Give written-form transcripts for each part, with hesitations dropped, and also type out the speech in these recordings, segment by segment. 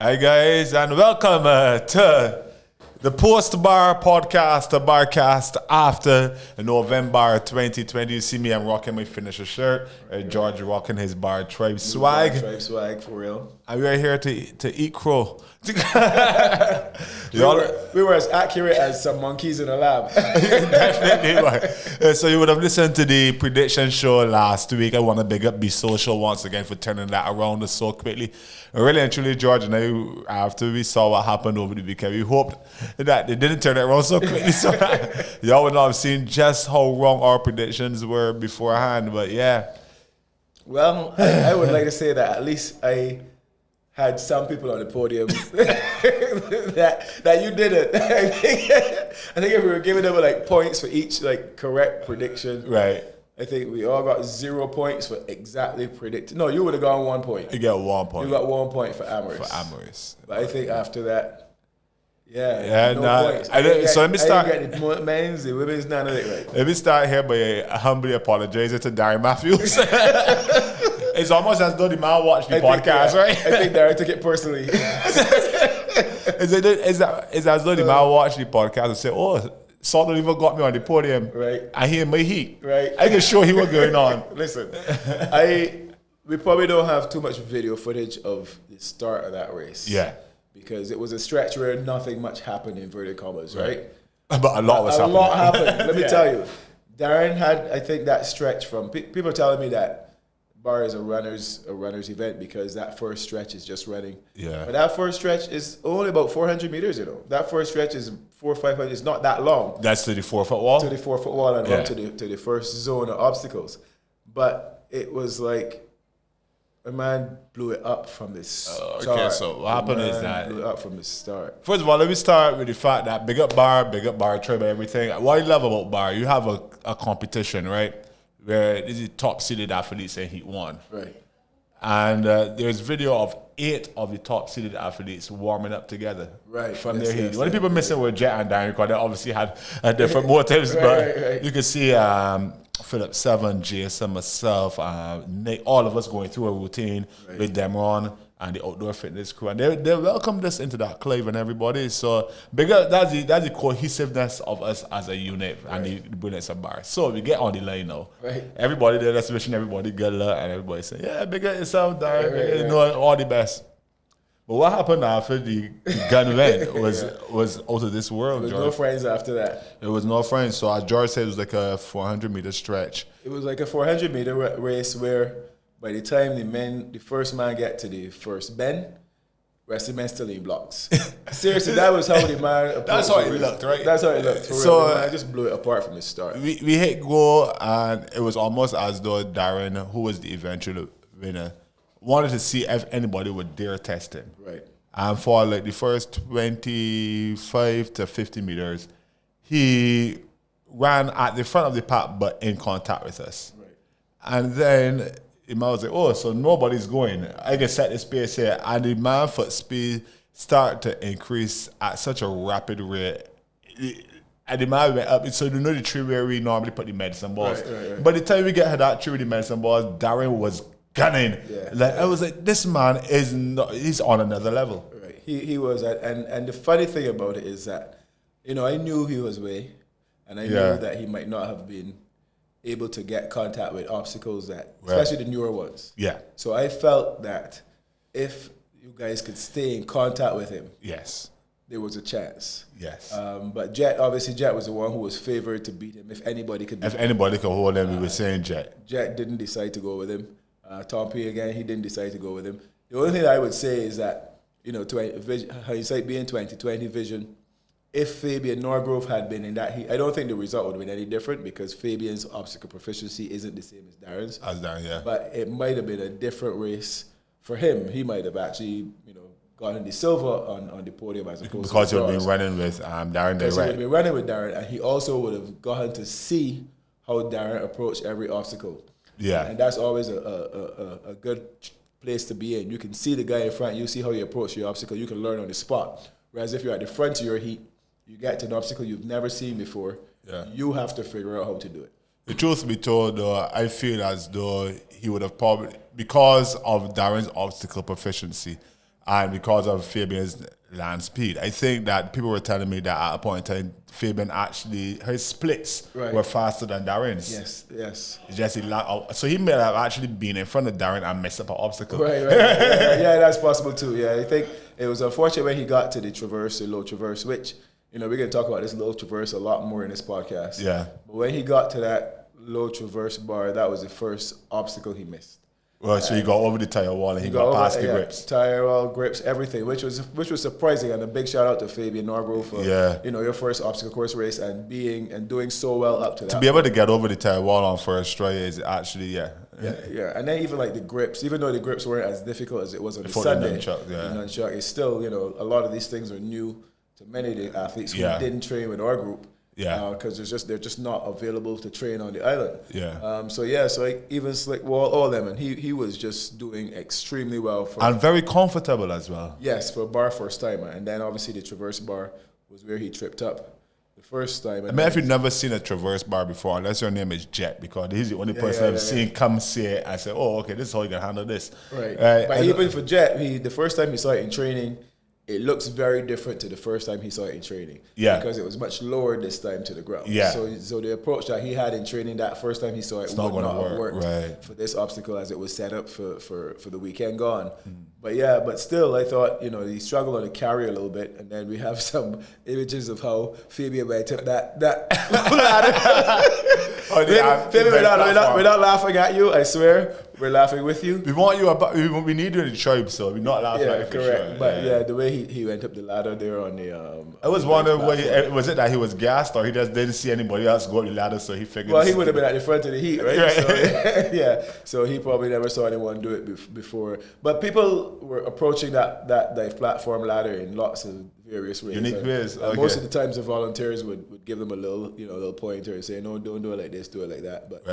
Hi guys, and welcome to the post-bar podcast, the Barcast after November 2020. You see me, I'm rocking my finisher shirt. George rocking his Bar Tribe swag. Bar Tribe swag, for real. And we are here to eat crow. We were as accurate as some monkeys in a lab. Definitely. So you would have listened to the prediction show last week. I want to big up Be Social once again for turning that around us so quickly. Really and truly, George and I, after we saw what happened over the weekend, we hoped that they didn't turn it around so quickly. So y'all would not have seen just how wrong our predictions were beforehand. But yeah. Well, I would like to say that at least I had some people on the podium that you didn't. I think if we were giving them like points for each like correct prediction, right? I think we all got 0 points for exactly predicting. No, you would have gotten 1 point. You got 1 point. You got 1 point for Amorous. But I think after that, no points. So let me start. I didn't get the men's, the women's, none of it, right? Let me start here by humbly apologizing to Darren Matthews. It's almost as though the man watched the podcast, right? I think Darren took it personally. It's as though the man watched the podcast and said, "Oh, Salt even got me on the podium, right? And he in my heat, right? I can show he was going on." Listen, we probably don't have too much video footage of the start of that race, because it was a stretch where nothing much happened in inverted commas, right? But a lot was happening. A lot happened. Let me tell you, Darren had, I think, that stretch from people are telling me that Bar is a runner's event because that first stretch is just running. Yeah. But that first stretch is only about 400 meters, you know. That first stretch is 400 or 500. It's not that long. That's to the 4-foot wall? To the 4-foot wall and up to the first zone of obstacles. But it was like a man blew it up from the start. Okay, so what happened is that blew it up from the start. First of all, let me start with the fact that big up Bar Tribe, everything. What I love about Bar, you have a competition, right? Where this is top seeded athletes in Heat 1. Right. And there's video of 8 of the top seeded athletes warming up together. Right. From their heat. One of the people missing were Jet and Darren because they obviously had different motives. But you can see Philip Seven, Jason, myself, Nick, all of us going through a routine with them on and the outdoor fitness crew. And they welcomed us into that club and everybody. So bigger, that's the cohesiveness of us as a unit and the brilliance of Bar. So we get on the line now. Right. Everybody there, that's wishing everybody good luck and everybody saying, yeah, bigger yourself, Darren. You know, all the best. But what happened after the gun event was out of this world, There was George. no friends after that. There was no friends. So as George said, it was like a 400-meter stretch. It was like a 400-meter race where by the time the first man get to the first bend, rest of the men still in blocks. Seriously, that was how the man approached. That's how it looked, right? That's how it looked. So the man just blew it apart from the start. We hit go, and it was almost as though Darren, who was the eventual winner, wanted to see if anybody would dare test him. Right. And for like the first 25 to 50 meters, he ran at the front of the pack, but in contact with us. Right. And then the man was like, oh, so nobody's going. I can set the pace here. And the man foot speed started to increase at such a rapid rate. And the man went up. So you know the tree where we normally put the medicine balls. Right. By the time we get to that tree with the medicine balls, Darren was gunning. I was like, this man he's on another level. Right. He was. And the funny thing about it is that, you know, I knew he was way. And I knew that he might not have been able to get contact with obstacles especially the newer ones. Yeah. So I felt that if you guys could stay in contact with him, there was a chance. Yes. But Jet was the one who was favored to beat him. If anybody could hold him, we were saying Jet. Jet didn't decide to go with him. Tom P again, he didn't decide to go with him. The only thing I would say is that, you know, hindsight being 2020 vision. If Fabian Norgrove had been in that heat, I don't think the result would have been any different because Fabian's obstacle proficiency isn't the same as Darren's. But it might have been a different race for him. He might have actually, you know, gotten the silver on the podium as opposed because to he would have been running with Darren. Because he would have been running with Darren, and he also would have gotten to see how Darren approached every obstacle. Yeah, and that's always a good place to be in. You can see the guy in front. You see how he approached your obstacle. You can learn on the spot. Whereas if you're at the front of your heat, you get to an obstacle you've never seen before, you have to figure out how to do it. The truth be told, though, I feel as though he would have probably, because of Darren's obstacle proficiency, and because of Fabian's land speed. I think that people were telling me that at a point in time, Fabian actually, his splits were faster than Darren's. Yes. It's just so he may have actually been in front of Darren and messed up an obstacle. Right. Yeah, that's possible too. Yeah, I think it was unfortunate when he got to the low traverse, which, we're going to talk about this low traverse a lot more in this podcast. Yeah. But when he got to that low traverse bar, that was the first obstacle he missed. Well, so he got over the tire wall and he got past the grips. Tire wall, grips, everything, which was surprising. And a big shout out to Fabian Norgrove for your first obstacle course race and doing so well up to that. To be able to get over the tire wall on first try is actually Yeah. And then even like the grips, even though the grips weren't as difficult as it was on the Sunday, nunchuck, it's still, a lot of these things are new to many of the athletes who didn't train with our group. Because they're just not available to train on the island. So even Slick Wall, all them, and he was just doing extremely well and very comfortable as well. Yes, for a bar first timer, and then obviously the traverse bar was where he tripped up the first time. I mean, if you've never seen a traverse bar before, unless your name is Jet, because he's the only person I've seen come see it and say, "Oh, okay, this is how you can handle this." Right. But even for Jet, the first time he saw it in training, it looks very different to the first time he saw it in training. Yeah. Because it was much lower this time to the ground. Yeah. So the approach that he had in training that first time he saw it would not have worked for this obstacle as it was set up for the weekend gone. But still, I thought, he struggled on the carry a little bit, and then we have some images of how Fabian took that ladder. Fabian, we're not laughing at you, I swear. We're laughing with you. We want you. We need you in the tribe, so we're not laughing at you. Correct. Sure. But the way he went up the ladder there on the. I was wondering, was it that he was gassed or he just didn't see anybody else go up the ladder, so he figured. Well, he would have been at the front of the heat, right? So he probably never saw anyone do it before. But people were approaching that dive platform ladder in lots of various ways. Unique ways. Most of the times, the volunteers would give them a little pointer and say, "No, don't do it like this, do it like that." But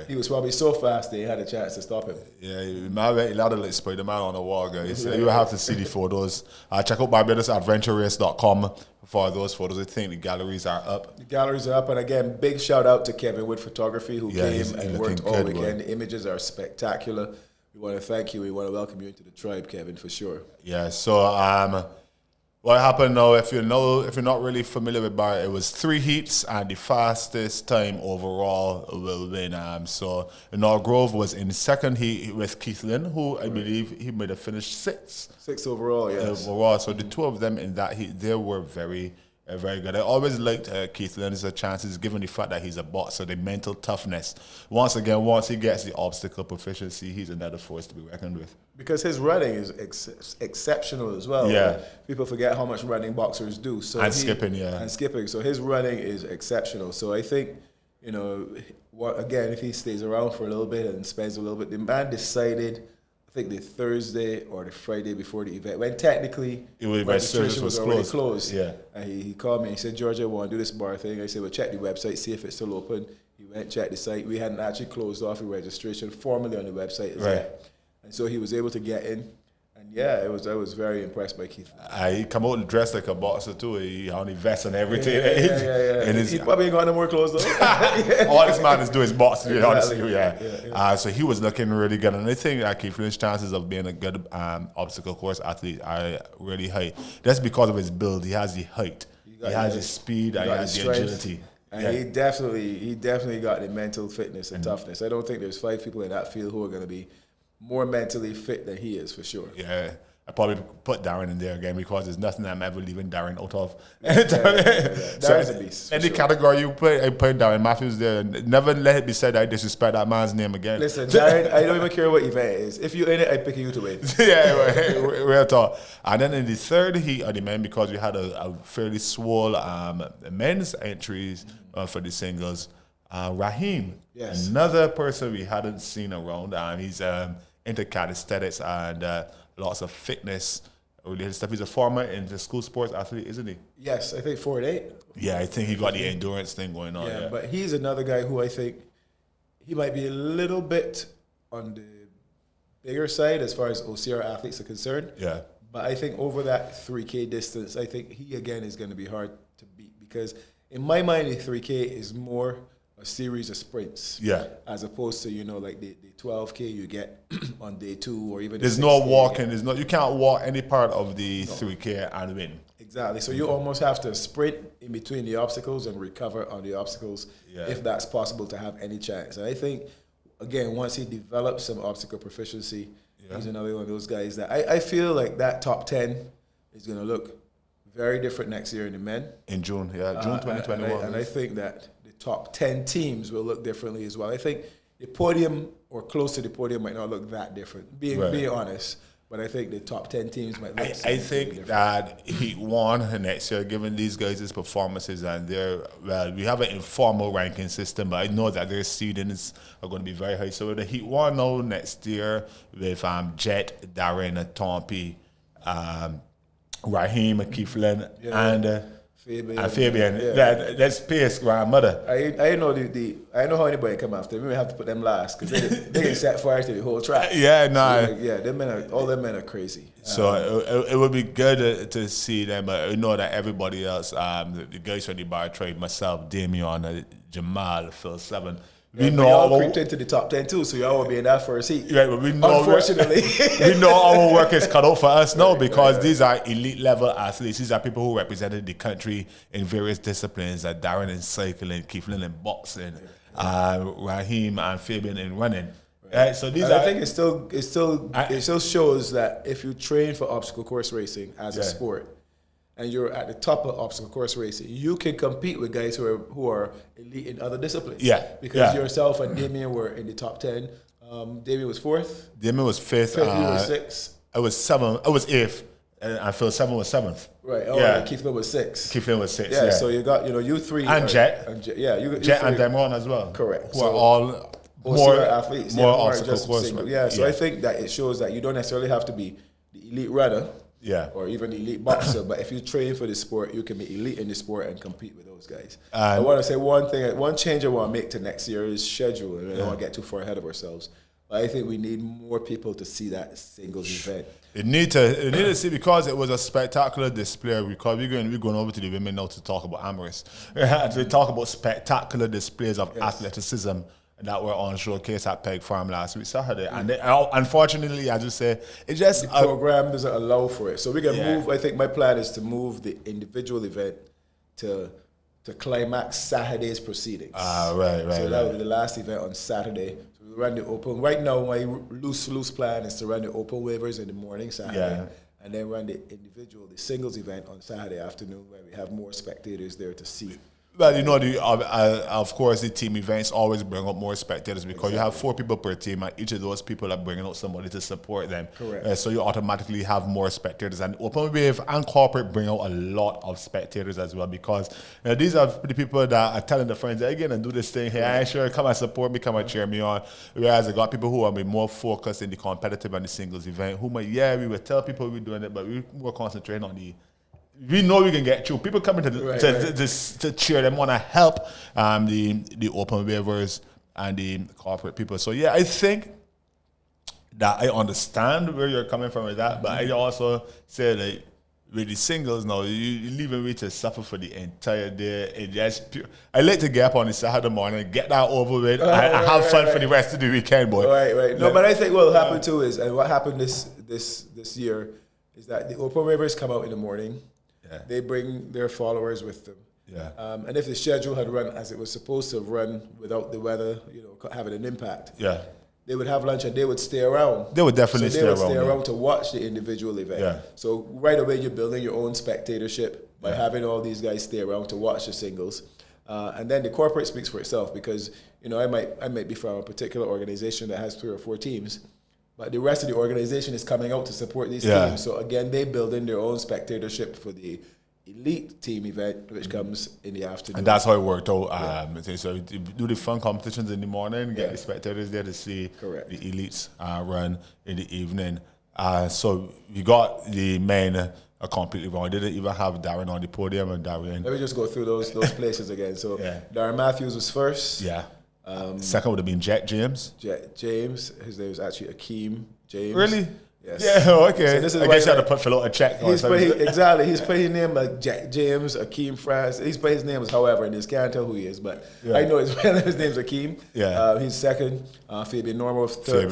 he was probably so fast they had a chance to stop him. Yeah, my ladder like Spider-Man on the wall, guys. You will have to see the photos. Check out BarbadoSAdventureRace.com for those photos. I think the galleries are up. The galleries are up, and again, big shout out to Kevin Wood Photography who came and worked all weekend. The images are spectacular. We want to thank you. We want to welcome you into the tribe, Kevin, for sure. Yeah. So what happened now? If you're not really familiar with bar, it was 3 heats, and the fastest time overall will win. So Norgrove was in the second heat with Keith Lynn, who I believe he might have finished 6. 6 overall, yes. Overall, so the two of them in that heat, they were very good. I always liked Keith Lynn's chances, given the fact that he's a boxer, the mental toughness. Once he gets the obstacle proficiency, he's another force to be reckoned with. Because his running is exceptional as well. Yeah. People forget how much running boxers do. Skipping. And skipping. So his running is exceptional. So I think, again, if he stays around for a little bit and spends a little bit, the man decided, I think the Thursday or the Friday before the event, when technically registration was already closed. Yeah. And he called me and he said, "George, I want to do this bar thing." I said, "Well, check the website, see if it's still open." He went, checked the site. We hadn't actually closed off the registration formally on the website as yet. And so he was able to get in. And I was very impressed by Keith. He come out dressed like a boxer too. He on the vest and everything. Yeah. And he probably ain't got no more clothes though. All this man is doing is boxing, honestly. So he was looking really good. And I think that Keith Lynn's chances of being a good obstacle course athlete are really high. That's because of his build. He has the height. He has the speed. And he has the agility. And he definitely got the mental fitness and toughness. I don't think there's 5 people in that field who are going to be more mentally fit than he is, for sure. Yeah. I probably put Darren in there again because there's nothing I'm ever leaving Darren out of. Darren's a beast. Any category you play, I put Darren Matthews there. And never let it be said I disrespect that man's name again. Listen, Darren, I don't even care what event it is. If you're in it, I pick you to win. Real talk. And then in the third heat of the men, because we had a fairly swole men's entries for the singles, Raheem, another person we hadn't seen around, and he's into calisthenics and lots of fitness related stuff. He's a former into school sports athlete, isn't he? Yes, I think 4'8". Yeah, I think he got the endurance thing going on. Yeah, but he's another guy who I think he might be a little bit on the bigger side as far as OCR athletes are concerned. Yeah. But I think over that 3K distance, I think he again is going to be hard to beat because in my mind, the 3K is more a a series of sprints. Yeah. As opposed to, like the 12K you get on day 2 or even there's no walking. You can't walk any part of the 3K and win. Exactly. So you almost have to sprint in between the obstacles and recover on the obstacles if that's possible to have any chance. And I think, again, once he develops some obstacle proficiency, he's another one of those guys that I feel like that top 10 is going to look very different next year in the men. In June, June 2021. And I think that the top 10 teams will look differently as well. I think the podium or close to the podium might not look that different, being honest. But I think the top 10 teams might look I think that Heat 1 next year, given these guys' performances, and we have an informal ranking system, but I know that their seedings are going to be very high. So with the Heat 1 now next year, with Jet, Darren, Tompi, Raheem, Keeflin, and Fabian. That's Pierce's grandmother. I know how anybody come after. We may have to put them last because they can set fire to the whole track. All them men are crazy. So it would be good to see them, but I know that everybody else, the guys from the bar trade, myself, Damian, Jamal, Phil 7. We all creeped into the top 10 too, so y'all will be in that first seat. Right, but we know, unfortunately, we know our work is cut out for us now because these are elite level athletes. These are people who represented the country in various disciplines, like Darren in cycling, Keeflin in boxing, Raheem and Fabian in running. Right, so these I think it still shows that if you train for obstacle course racing as a sport, and you're at the top of obstacle course racing, you can compete with guys who are elite in other disciplines. Because yourself and Damien were in the top 10. Damien was 4th. Damien was 5th. You were 6th. I was 7th. I was 8th. And I feel 7 was 7th. Right. Keeflin was 6th. Keeflin was 6th. So you got, you 3. And Jet. Jet and Demron as well. Correct. Who are all more athletes. More obstacle course. So I think that it shows that you don't necessarily have to be the elite runner. Or even elite boxer, but if you train for the sport, you can be elite in the sport and compete with those guys. I want to say one change I want to make to next year is schedule. I don't want to get too far ahead of ourselves. But I think we need more people to see that singles event. It need to see, because it was a spectacular display. Because we're going over to the women now to talk about Amherst. To talk about spectacular displays of athleticism that were on showcase at Peg Farm last week, Saturday. And unfortunately, as you say, it just... The program doesn't allow for it. So we can move, I think my plan is to move the individual event to climax Saturday's proceedings. Right. So that will be the last event on Saturday. So we run the open. Right now, my loose plan is to run the open waivers in the morning, Saturday. And then run the singles event on Saturday afternoon, where we have more spectators there to see. Well, of course, the team events always bring up more spectators because you have 4 people per team, and each of those people are bringing out somebody to support them. Correct. So you automatically have more spectators. And Open Wave and Corporate bring out a lot of spectators as well, because these are the people that are telling their friends, hey, again, and do this thing here. I sure come and support me, come and cheer me on. Whereas I got people who are more focused in the competitive and the singles event, who might, we will tell people we're doing it, but we're more concentrating on we know we can get through. People coming to cheer them, want to help the open waivers and the corporate people. So I think that I understand where you're coming from with that, but I also say that with the singles now, you leave me to suffer for the entire day. It just I like to get up on the Saturday morning, get that over with, and have fun for the rest of the weekend, boy. Right. No, but I think what will happen too is, and what happened this year is that the open waivers come out in the morning. They bring their followers with them. And if the schedule had run as it was supposed to run without the weather, having an impact, they would have lunch and they would stay around. They would definitely stay around to watch the individual event. So right away you're building your own spectatorship by having all these guys stay around to watch the singles. And then the corporate speaks for itself, because I might be from a particular organization that has 3 or 4 teams, but the rest of the organization is coming out to support these teams. So again, they build in their own spectatorship for the elite team event, which comes in the afternoon. And that's how it worked out. So you do the fun competitions in the morning, get the spectators there to see the elites run in the evening. So you got the men completely wrong. They didn't even have Darren on the podium. And Darren. Let me just go through those places again. So Darren Matthews was first. Second would have been Jet James. Jet James. His name was actually Akeem James. Really? Yes. Yeah, okay. So this is I guess you had to fill out a check. Exactly. He's put his name like Jack James, Akeem France. He's put his name as however, and just can't tell who he is, but I know his name's Akeem. Yeah. He's second. Fabian Norworth third.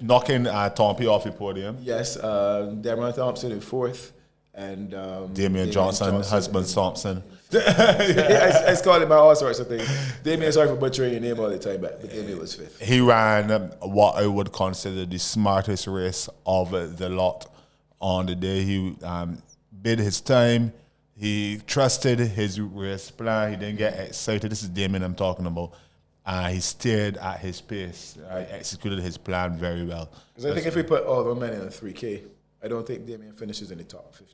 Knocking Tompi off the podium. Yes. Deron Thompson in fourth. And Damian Johnson, husband Thompson. I call him all sorts of things. Damian, sorry for butchering your name all the time, but Damian was fifth. He ran what I would consider the smartest race of the lot on the day. He bid his time. He trusted his race plan. He didn't get excited. This is Damian I'm talking about. He steered at his pace. Executed his plan very well. Because I think if we put all the men in a 3K, I don't think Damian finishes in the top 15.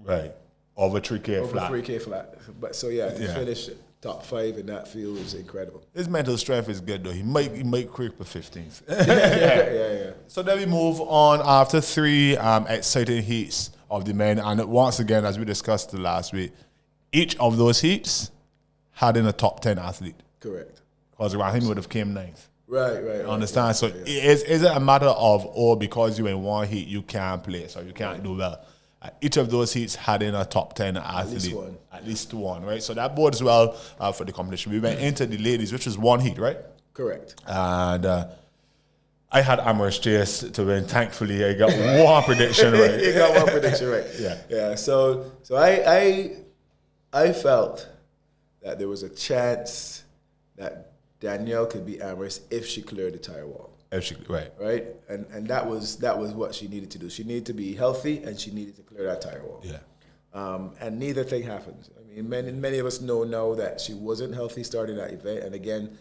Right. Over 3K flat. Over 3K flat. But so to finish top 5 in that field is incredible. His mental strength is good though. He might creep for 15th. Yeah. So then we move on after 3 exciting heats of the men, and once again, as we discussed the last week, each of those heats had in a top 10 athlete. Correct. Because Raheem would have came 9th. Right. Understand? Right, so is it a matter of, because you in one heat, you can't place or you can't do well? Each of those heats had in a top 10 athlete. At least one, right? So that bodes well for the competition. We went into the ladies, which was one heat, right? Correct. And I had Amherst Chase to win. Thankfully, I got one prediction right. You got one prediction right. Yeah. So I felt that there was a chance that Danielle could beat Amherst if she cleared the tire wall. Right, and that was what she needed to do. She needed to be healthy, and she needed to clear that tire wall. Yeah. And neither thing happened. I mean, many of us know now that she wasn't healthy starting that event. And again,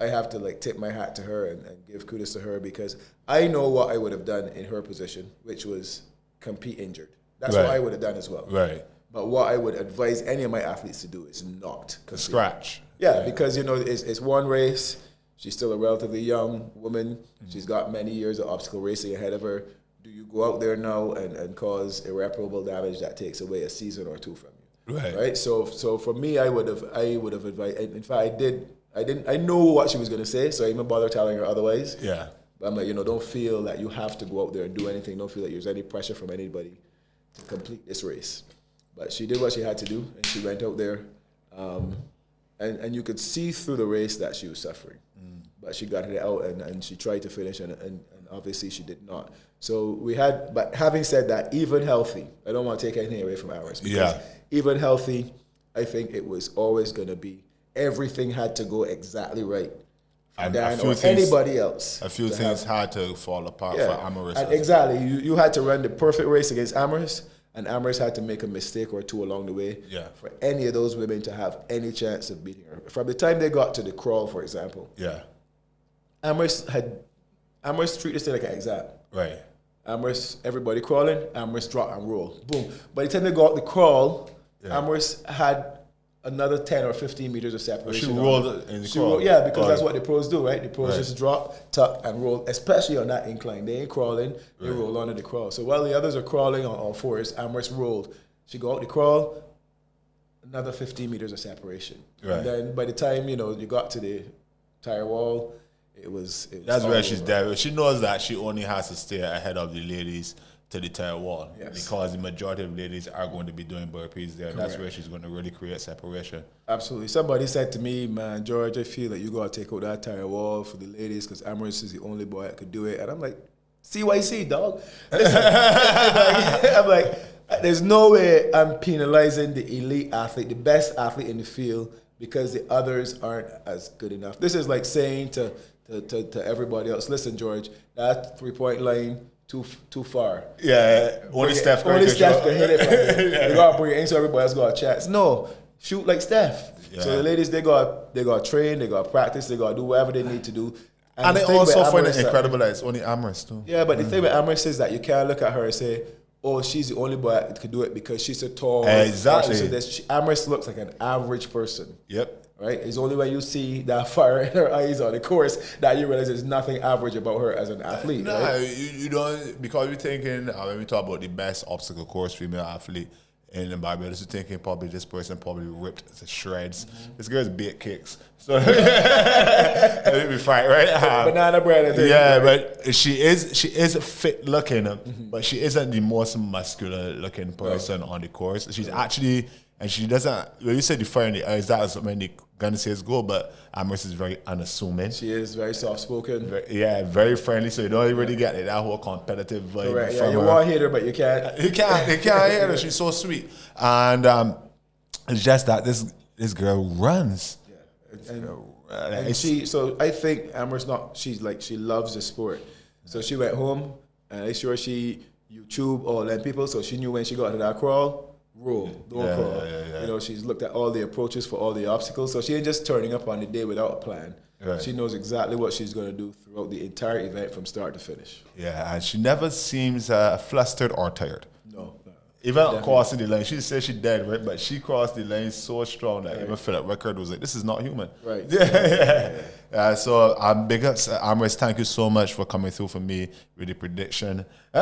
I have to tip my hat to her and give kudos to her, because I know what I would have done in her position, which was compete injured. That's what I would have done as well. Right. But what I would advise any of my athletes to do is not compete. Scratch. Yeah, because it's one race. She's still a relatively young woman. Mm-hmm. She's got many years of obstacle racing ahead of her. Do you go out there now and cause irreparable damage that takes away a season or two from you? Right. So for me, I would have advised. In fact, I know what she was going to say, so I didn't bother telling her otherwise. Yeah. But I'm like, don't feel that you have to go out there and do anything. Don't feel that there's any pressure from anybody to complete this race. But she did what she had to do, and she went out there, and you could see through the race that she was suffering. But she got it out, and she tried to finish, and obviously she did not. So but having said that, even healthy, I don't want to take anything away from ours. Because even healthy, I think it was always going to be, everything had to go exactly right. And anybody else. A few things had to fall apart for Amherst. Exactly. You had to run the perfect race against Amherst, and Amherst had to make a mistake or two along the way for any of those women to have any chance of beating her. From the time they got to the crawl, for example. Yeah. Amherst treated this thing like an exam. Right. Amherst, everybody crawling, Amherst drop and roll. Boom. By the time they got the crawl, Amherst had another 10 or 15 meters of separation. She rolled in the crawl. Because that's what the pros do, right? The pros just drop, tuck, and roll, especially on that incline. They ain't crawling, they roll onto the crawl. So while the others are crawling on all fours, Amherst rolled. She go out the crawl, another 15 meters of separation. Right. And then by the time, you got to the tire wall, it was that's where she's there. She knows that she only has to stay ahead of the ladies to the tire wall, because the majority of ladies are going to be doing burpees there. Correct. That's where she's going to really create separation. Absolutely. Somebody said to me, man, George, I feel like you got to take out that tire wall for the ladies because Amherst is the only boy that could do it. And I'm like, CYC, dog. Listen, I'm like, there's no way I'm penalizing the elite athlete, the best athlete in the field, because the others aren't as good enough. This is like saying to everybody else, listen, George, that 3-point line, too far. Yeah, only Steph can hit it from there. You gotta bring it in so everybody else got a chance. No, shoot like Steph. Yeah. So the ladies, they got train, they got practice, they got do whatever they need to do. And they also find it incredible that it's only Amherst too. Yeah, but the thing with Amherst is that you can't look at her and say, oh, she's the only boy that could do it because she's so tall. Exactly. So Amherst looks like an average person. Yep. Right? It's only when you see that fire in her eyes on the course that you realize there's nothing average about her as an athlete. No, right? you don't, because we're thinking, when we talk about the best obstacle course female athlete, in Barbados, you're thinking probably this person probably ripped to shreds. This girl's baked cakes. So let me fight, right? Banana bread. Yeah, but she is fit looking, but she isn't the most muscular looking person on the course. She's actually, and she doesn't, when you say the fire in the eyes, that is when the gun says go, but Amherst is very unassuming. She is very soft-spoken. Very friendly, so you don't really get that whole competitive vibe. Correct, yeah, you want to hit her, but you can't. You can't hit her. She's so sweet. And it's just that this girl runs. And she, so I think Amherst she loves the sport. So she went home and I'm sure she YouTube all them people, so she knew when she got to that crawl, roll, don't crawl. You know, she's looked at all the approaches for all the obstacles, so she ain't just turning up on the day without a plan. Right. She knows exactly what she's going to do throughout the entire event from start to finish. Yeah, and she never seems flustered or tired. No. Even crossing the lane, she said she dead, right? But she crossed the lane so strong that even Philip Rickard was like, "This is not human." Right. So big ups, Amherst. Thank you so much for coming through for me with the prediction. We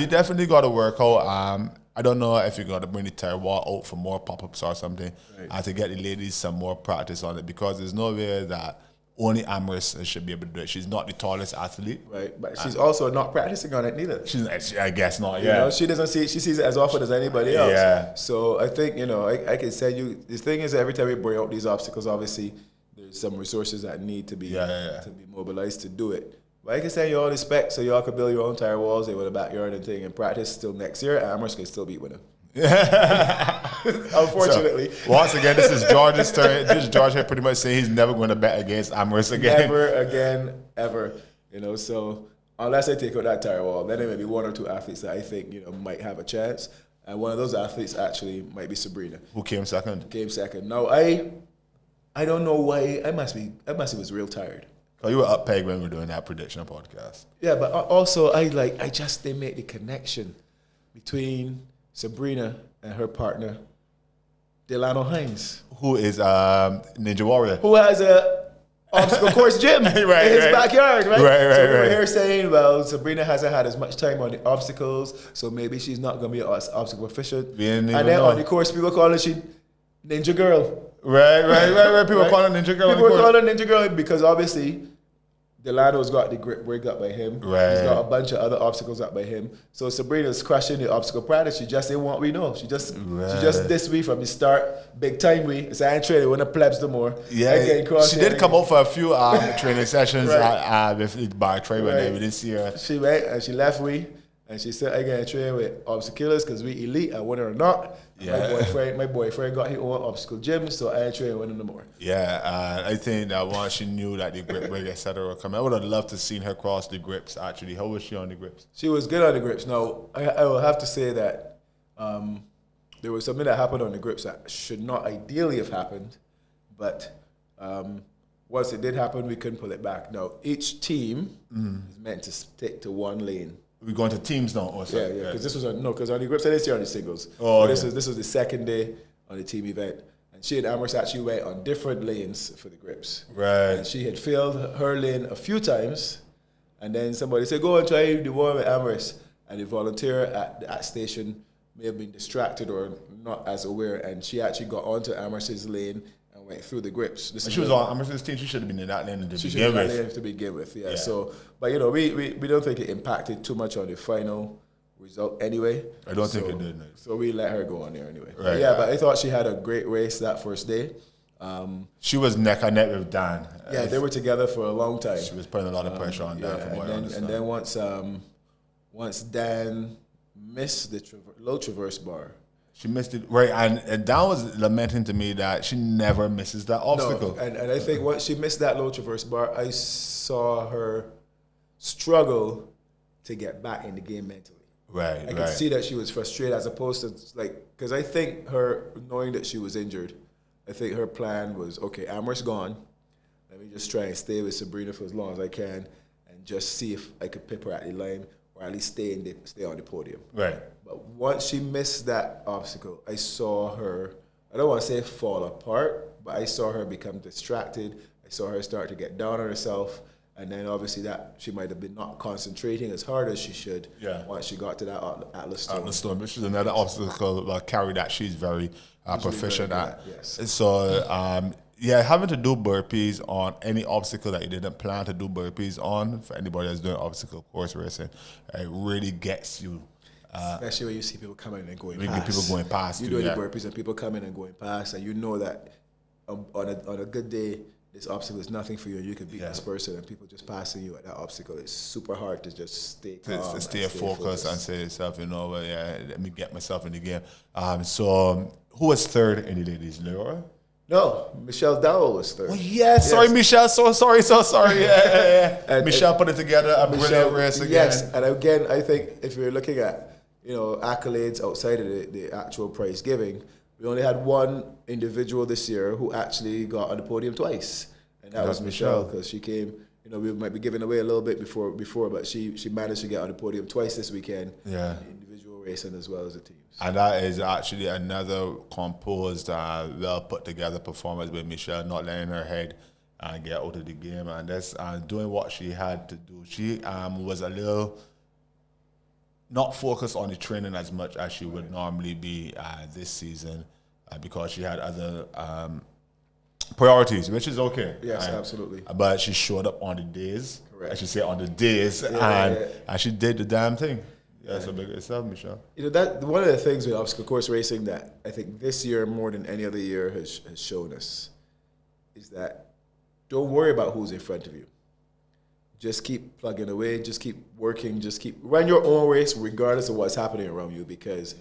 definitely got to work out. I don't know if you got to bring the terroir out for more pop-ups or something, and to get the ladies some more practice on it, because there's no way that only Amherst should be able to do it. She's not the tallest athlete. Right, but she's also not practicing on it neither. I guess not, You know, she doesn't see it. She sees it as often as anybody else. Yeah. So I think, you know, I can send you, the thing is every time we bring out these obstacles, obviously there's some resources that need to be to be mobilized to do it. But I can send you all the specs so y'all can build your own tire walls with a backyard and thing and practice till next year. Amherst can still beat winner. Unfortunately. So, once again, this is George's turn. This is George here pretty much saying he's never going to bet against Amherst again. Never again, ever. You know, so unless I take out that tire wall, then there may be one or two athletes that I think, you know, might have a chance. And one of those athletes actually might be Sabrina. Who came second? Now I don't know why. I must was real tired. Oh, you were up peg when we were doing that prediction podcast. Yeah, but also I just didn't make the connection between Sabrina and her partner, Delano Hines. Who is Ninja Warrior. Who has a obstacle course gym in his backyard, right? So we were here saying, well, Sabrina hasn't had as much time on the obstacles, so maybe she's not going to be an obstacle proficient. And then on the course, people call her Ninja Girl. Right. People call her Ninja Girl. People call her Ninja Girl because obviously Delano's got the grip rig up by him. Right. He's got a bunch of other obstacles up by him. So Sabrina's crushing the obstacle practice. She just ain't what we know. She just this week from the start, big time we. So I ain't training when the plebs no more. Yeah, she did come out for a few training sessions with the bar train when we didn't see her. She went and she left we. And she said, I gotta train with obstacles because we elite, and winner or not. Yeah. My boyfriend got his own obstacle gym, so I ain't training with him no more. Yeah, I think that once she knew that the grip rig, etc. were coming, I would have loved to seen her cross the grips, actually. How was she on the grips? She was good on the grips. Now, I will have to say that there was something that happened on the grips that should not ideally have happened, but once it did happen, we couldn't pull it back. Now, each team is meant to stick to one lane. We're going to teams now also. Yeah, because this was because on the grips I didn't see on the singles. This was the second day on the team event. And she and Amherst actually went on different lanes for the grips. Right. And she had failed her lane a few times, and then somebody said, go and try the one with Amherst. And the volunteer at that station may have been distracted or not as aware, and she actually got onto Amherst's lane and went through the grips. She was on Amherst's team. She should have been in that lane to begin with. Yeah. So, but you know, we don't think it impacted too much on the final result anyway. I don't think it did. No. So we let her go on there anyway. Right. But I thought she had a great race that first day. She was neck and neck with Dan. Yeah, they were together for a long time. She was putting a lot of pressure on Dan. From what I understand. And then once Dan missed the low traverse bar. She missed it, right, and Dan was lamenting to me that she never misses that obstacle. No, and I think once she missed that low traverse bar, I saw her struggle to get back in the game mentally. Right, I could see that she was frustrated as opposed to, because I think her, knowing that she was injured, I think her plan was, okay, Amherst gone, let me just try and stay with Sabrina for as long as I can and just see if I could pip her at the line or at least stay on the podium. Right. But once she missed that obstacle, I saw her, I don't want to say fall apart, but I saw her become distracted. I saw her start to get down on herself. And then obviously that she might have been not concentrating as hard as she should once she got to that Atlas Stone. Atlas Stone, which is another obstacle carry that she's very proficient at. Yes. So, having to do burpees on any obstacle that you didn't plan to do burpees on, for anybody that's doing obstacle course racing, it really gets you. Especially when you see people coming and going past. People going past. You do the burpees and people coming and going past, and you know that on a good day, this obstacle is nothing for you, and you can beat this person, and people just passing you at that obstacle. It's super hard to just stay calm, to stay focused and say to yourself, let me get myself in the game. So, who was third in the ladies, Leora? No, Michelle Dowell was third. Oh, yes. Sorry, Michelle. So sorry. And Michelle put it together. A brilliant race again. Yes, and again, I think if you're looking at accolades outside of the actual prize giving, we only had one individual this year who actually got on the podium twice, and that was Michelle, because she came. We might be giving away a little bit before, but she managed to get on the podium twice this weekend. Yeah, individual racing as well as the teams. And that is actually another composed, well put together performance with Michelle, not letting her head get out of the game, and that's doing what she had to do. She was a little not focused on the training as much as she would normally be this season because she had other priorities, which is okay. Yes, absolutely. But she showed up on the days. Correct. I should say on the days, and she did the damn thing. Yeah, so big itself, Michelle. That one of the things with obstacle course racing that I think this year more than any other year has shown us is that don't worry about who's in front of you. Just keep plugging away, just keep working, just keep run your own race regardless of what's happening around you, because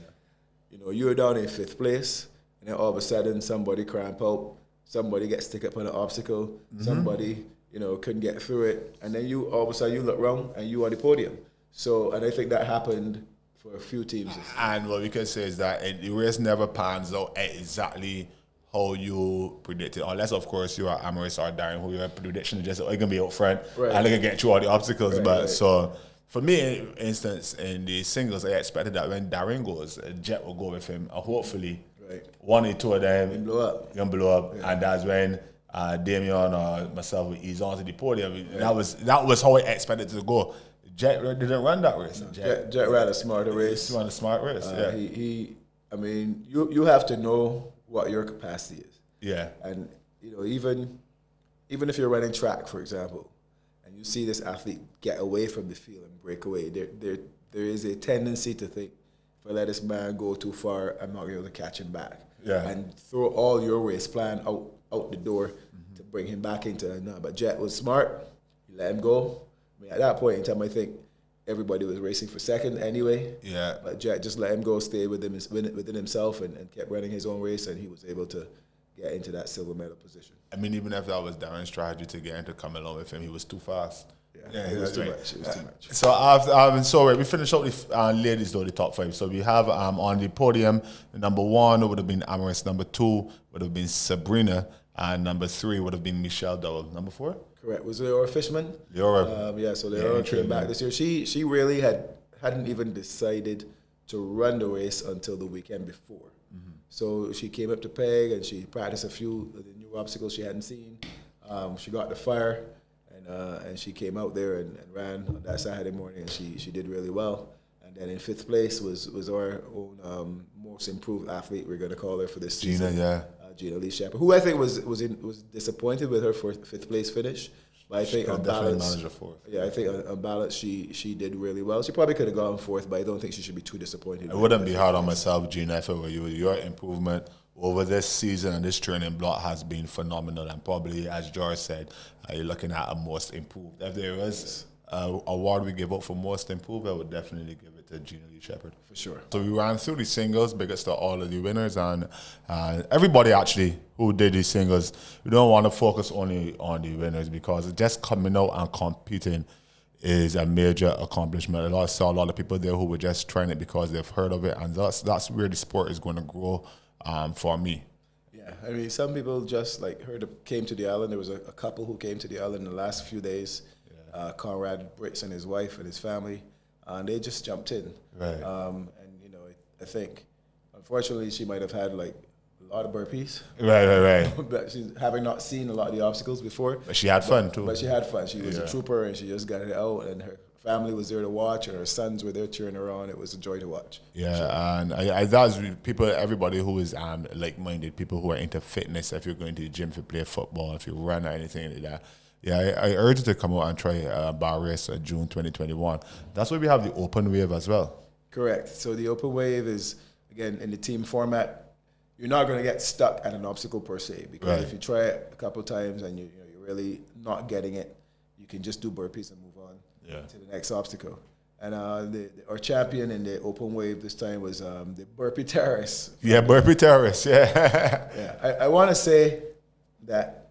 you're down in 5th place and then all of a sudden somebody cramp out, somebody gets stuck up on an obstacle, somebody couldn't get through it, and then you all of a sudden you look around and you on the podium. So, and I think that happened for a few teams. And what we can say is that the race never pans out exactly how you predicted, unless, of course, you are Amaris or Darren, who your prediction is just, you're going to be out front, and they can get through all the obstacles. So, for me, for instance, in the singles, I expected that when Darren goes, Jet will go with him, and hopefully, one or two of them can blow up. And that's when Damien or myself would ease onto the podium. That was how I expected it to go. Jet didn't run that race. Jet ran a smarter race. He ran a smart race. You have to know what your capacity is. Yeah. And even if you're running track, for example, and you see this athlete get away from the field and break away, there is a tendency to think, if I let this man go too far, I'm not going to be able to catch him back. Yeah. And throw all your race plan out the door to bring him back into it. No, but Jet was smart. He let him go. At that point in time, I think everybody was racing for second anyway. Yeah. But Jack just let him go, stay within himself, and kept running his own race, and he was able to get into that silver medal position. I mean, even if that was Darren's strategy to get him to come along with him, he was too fast. Yeah, it was too much. It was too much. So we finished up the ladies, though, the top 5. So we have on the podium, number 1 would have been Amaris, number 2 would have been Sabrina, and number 3 would have been Michelle Dowell. Number 4? Correct. Was Leora Fishman? Leora. So Leora came back this year. She really hadn't even decided to run the race until the weekend before. So she came up to Peg and she practiced a few of the new obstacles she hadn't seen. She got the fire and she came out there and ran on that Saturday morning, and she did really well. And then in 5th place was our own most improved athlete, we're going to call her for this season. Gina Lee Shepherd, who I think was disappointed with her 5th place finish, but I think on balance, on balance she did really well. She probably could have gone 4th, but I don't think she should be too disappointed. I wouldn't be hard on myself, Gina, if it were you. Your improvement over this season and this training block has been phenomenal, and probably, as George said, you're looking at a most improved. If there was an award we give out for most improved, I would definitely give it to Gina Lee Shepherd. For sure. So we ran through the singles, biggest to all of the winners, and everybody actually who did these singles. We don't want to focus only on the winners, because just coming out and competing is a major accomplishment. I saw a lot of people there who were just trying it because they've heard of it, and that's where the sport is going to grow for me. Yeah, I mean, some people just came to the island. There was a couple who came to the island in the last few days. Conrad Brits and his wife and his family, and they just jumped in. Right. And I think, unfortunately, she might have had a a lot of burpees. Right. But she's having not seen a lot of the obstacles before. But she had fun too. But she had fun. She was a trooper, and she just got it out, and her family was there to watch, and her sons were there cheering her on. It was a joy to watch. Yeah, sure. And I that's people, everybody who is like-minded, people who are into fitness. If you're going to the gym, if you play football, if you run or anything like that, yeah, I urge you to come out and try bar race June 2021. That's why we have the open wave as well. Correct. So the open wave is, again, in the team format. You're not going to get stuck at an obstacle per se, because if you try it a couple times and you're really not getting it, you can just do burpees and move on to the next obstacle. And our champion in the open wave this time was the burpee terrorist. Yeah, burpee terrorist. Yeah. I want to say that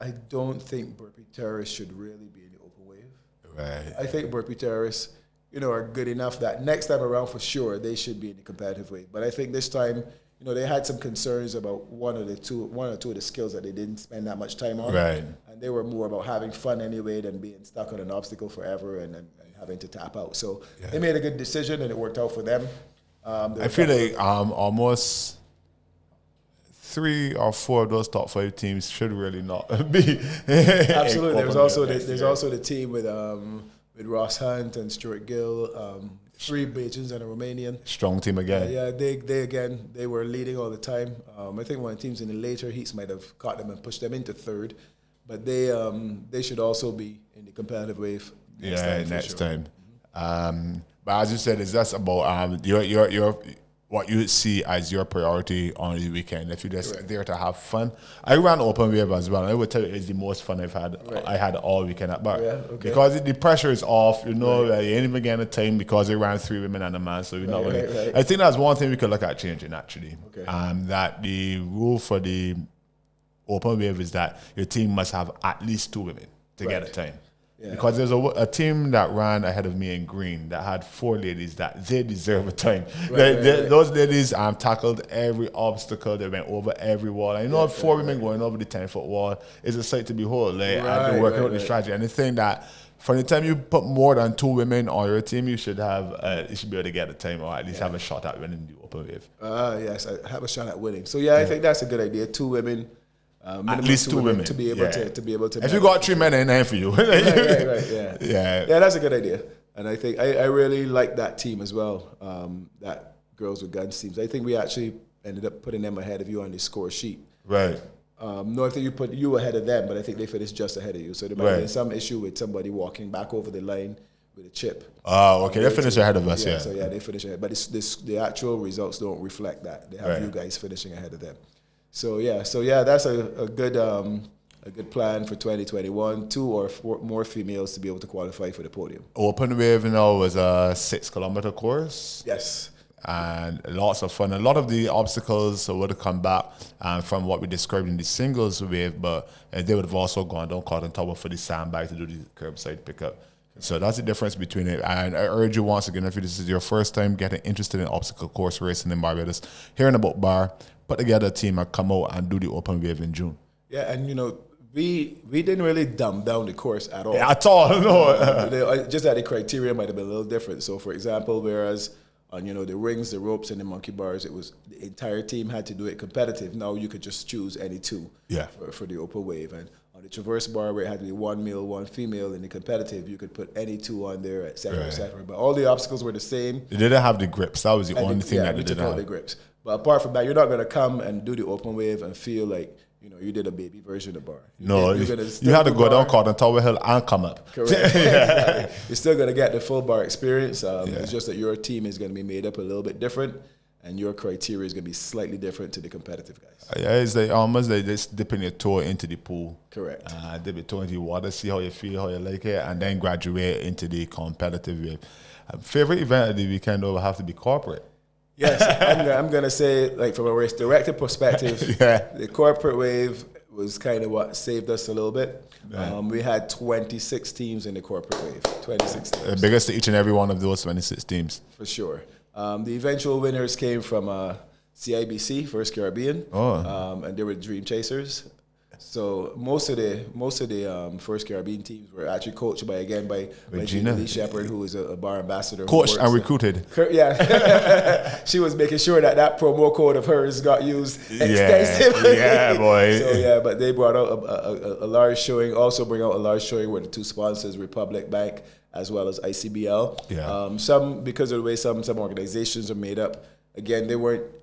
I don't think burpee terrorists should really be in the open wave. Right. I think burpee terrorists, are good enough that next time around for sure they should be in the competitive wave. But I think this time, they had some concerns about one or two of the skills that they didn't spend that much time on. Right. And they were more about having fun anyway than being stuck on an obstacle forever and having to tap out. So they made a good decision, and it worked out for them. I feel like almost 3 or 4 of those top 5 teams should really not be. Absolutely. There's also the team with Ross Hunt and Stuart Gill, 3 Belgians and a Romanian. Strong team again. Yeah, they were leading all the time. I think one of the teams in the later heats might have caught them and pushed them into 3rd, but they should also be in the competitive wave next time. But as you said, it's just about your what you see as your priority on the weekend. If you're just there to have fun. I ran open wave as well. I would tell you it's the most fun I've had. I had all weekend at bar. Because the pressure is off, you ain't even getting a time because they ran 3 women and a man. So I think that's one thing we could look at changing actually. That the rule for the open wave is that your team must have at least 2 women to get a time. Yeah. Because there's a team that ran ahead of me in green that had 4 ladies that they deserve a time. Those ladies tackled every obstacle. They went over every wall. And 4 women going over the 10-foot wall is a sight to behold. And they're working out the strategy. And the thing that from the time you put more than 2 women on your team, you should have you should be able to get a time or at least have a shot at winning the open wave. Yes, I have a shot at winning. So I think that's a good idea. 2 women. At least 2 women to be able to. If you got 3 men, ain't for you. right. Yeah, that's a good idea, and I think I really like that team as well. That Girls with Guns teams. I think we actually ended up putting them ahead of you on the score sheet. Right. No, I think you put you ahead of them, but I think they finished just ahead of you. So there might have been some issue with somebody walking back over the line with a chip. Oh, okay. They finished ahead of us. Yeah. So they finished ahead, but the actual results don't reflect that. They have you guys finishing ahead of them. So that's a good plan for 2021. 2 or 4 more females to be able to qualify for the podium. Open wave was a 6-kilometer course. Yes, and lots of fun. A lot of the obstacles would have come back from what we described in the singles wave, but they would have also gone down Cotton Tower for the sandbag to do the curbside pickup. So that's the difference between it. And I urge you once again, if this is your first time getting interested in obstacle course racing in Barbados, hearing about BAR, put together a team and come out and do the open wave in June. Yeah, and we didn't really dumb down the course at all. Yeah, at all, no. Just that the criteria might have been a little different. So, for example, whereas on the rings, the ropes, and the monkey bars, it was the entire team had to do it competitive. Now you could just choose any 2 for the open wave. And on the traverse bar, where it had to be 1 male, 1 female, in the competitive, you could put any 2 on there, et cetera, et cetera. But all the obstacles were the same. They didn't have the grips. That was the only thing that they didn't have. The grips. But apart from that, you're not going to come and do the open wave and feel like, you did a baby version of BAR. You had to go down Cotton Tower Hill and come up. Correct. Exactly. You're still going to get the full BAR experience. It's just that your team is going to be made up a little bit different, and your criteria is going to be slightly different to the competitive guys. It's like almost like just dipping your toe into the pool. Correct. Dip your toe into the water, see how you feel, how you like it, and then graduate into the competitive wave. Favorite event of the weekend will have to be corporate. Yes, I'm going to say, like, from a race director perspective, the corporate wave was kind of what saved us a little bit. Right. We had 26 teams in the corporate wave, 26 teams. The biggest to each and every one of those 26 teams. For sure. The eventual winners came from CIBC, First Caribbean, and they were Dream Chasers. So most of the First Caribbean teams were actually coached by Gina Lee Shepherd, who is a bar ambassador. Coached and recruited. Yeah. She was making sure that promo code of hers got used extensively. Yeah, boy. So, but they brought out a large showing, also bring out a large showing with the two sponsors, Republic Bank as well as ICBL. Yeah. Some, because of the way some organizations are made up, again,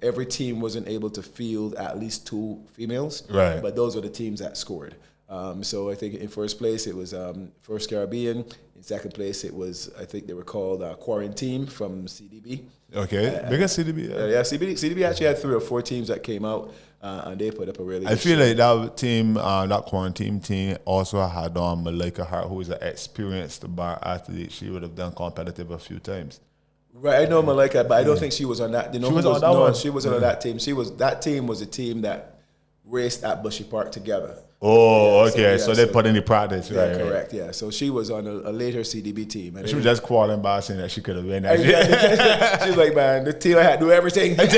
every team wasn't able to field at least 2 females. Right. But those were the teams that scored. So I think in first place it was First Caribbean. In second place it was, I think they were called Quarantine from CDB. Okay, bigger CDB. Yeah, CDB actually had 3 or 4 teams that came out, and they put up a really good I feel show. like that team, that Quarantine team, also had Malika Hart, who is an experienced bar athlete. She would have done competitive a few times. Right, I know Malika, but I don't think she was on that. You know, she was on that one. She wasn't on that team. That team was a team that raced at Bushy Park together. Oh, okay. So they put in the practice, right? Yeah, correct. Yeah. So she was on a later CDB team. And she was just quarreling by saying that she could have been. She was like, man, the team I had to do everything. Yeah.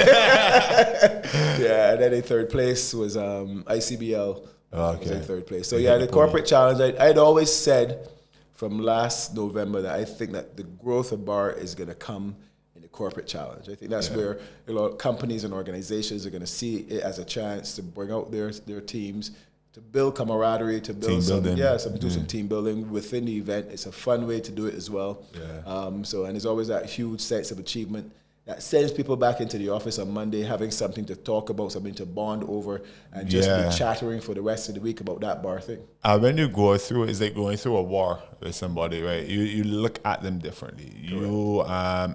And then in third place was ICBL. Okay. Was in third place. So the corporate challenge. I'd always said from last November that I think that the growth of BAR is going to come in the corporate challenge. I think that's where a lot of companies and organizations are going to see it as a chance to bring out their teams, to build camaraderie, to build some team building within the event. It's a fun way to do it as well. Yeah. And there's always that huge sense of achievement that sends people back into the office on Monday having something to talk about, something to bond over, and just be chattering for the rest of the week about that bar thing. When you go through, it's like going through a war with somebody, right? You look at them differently. You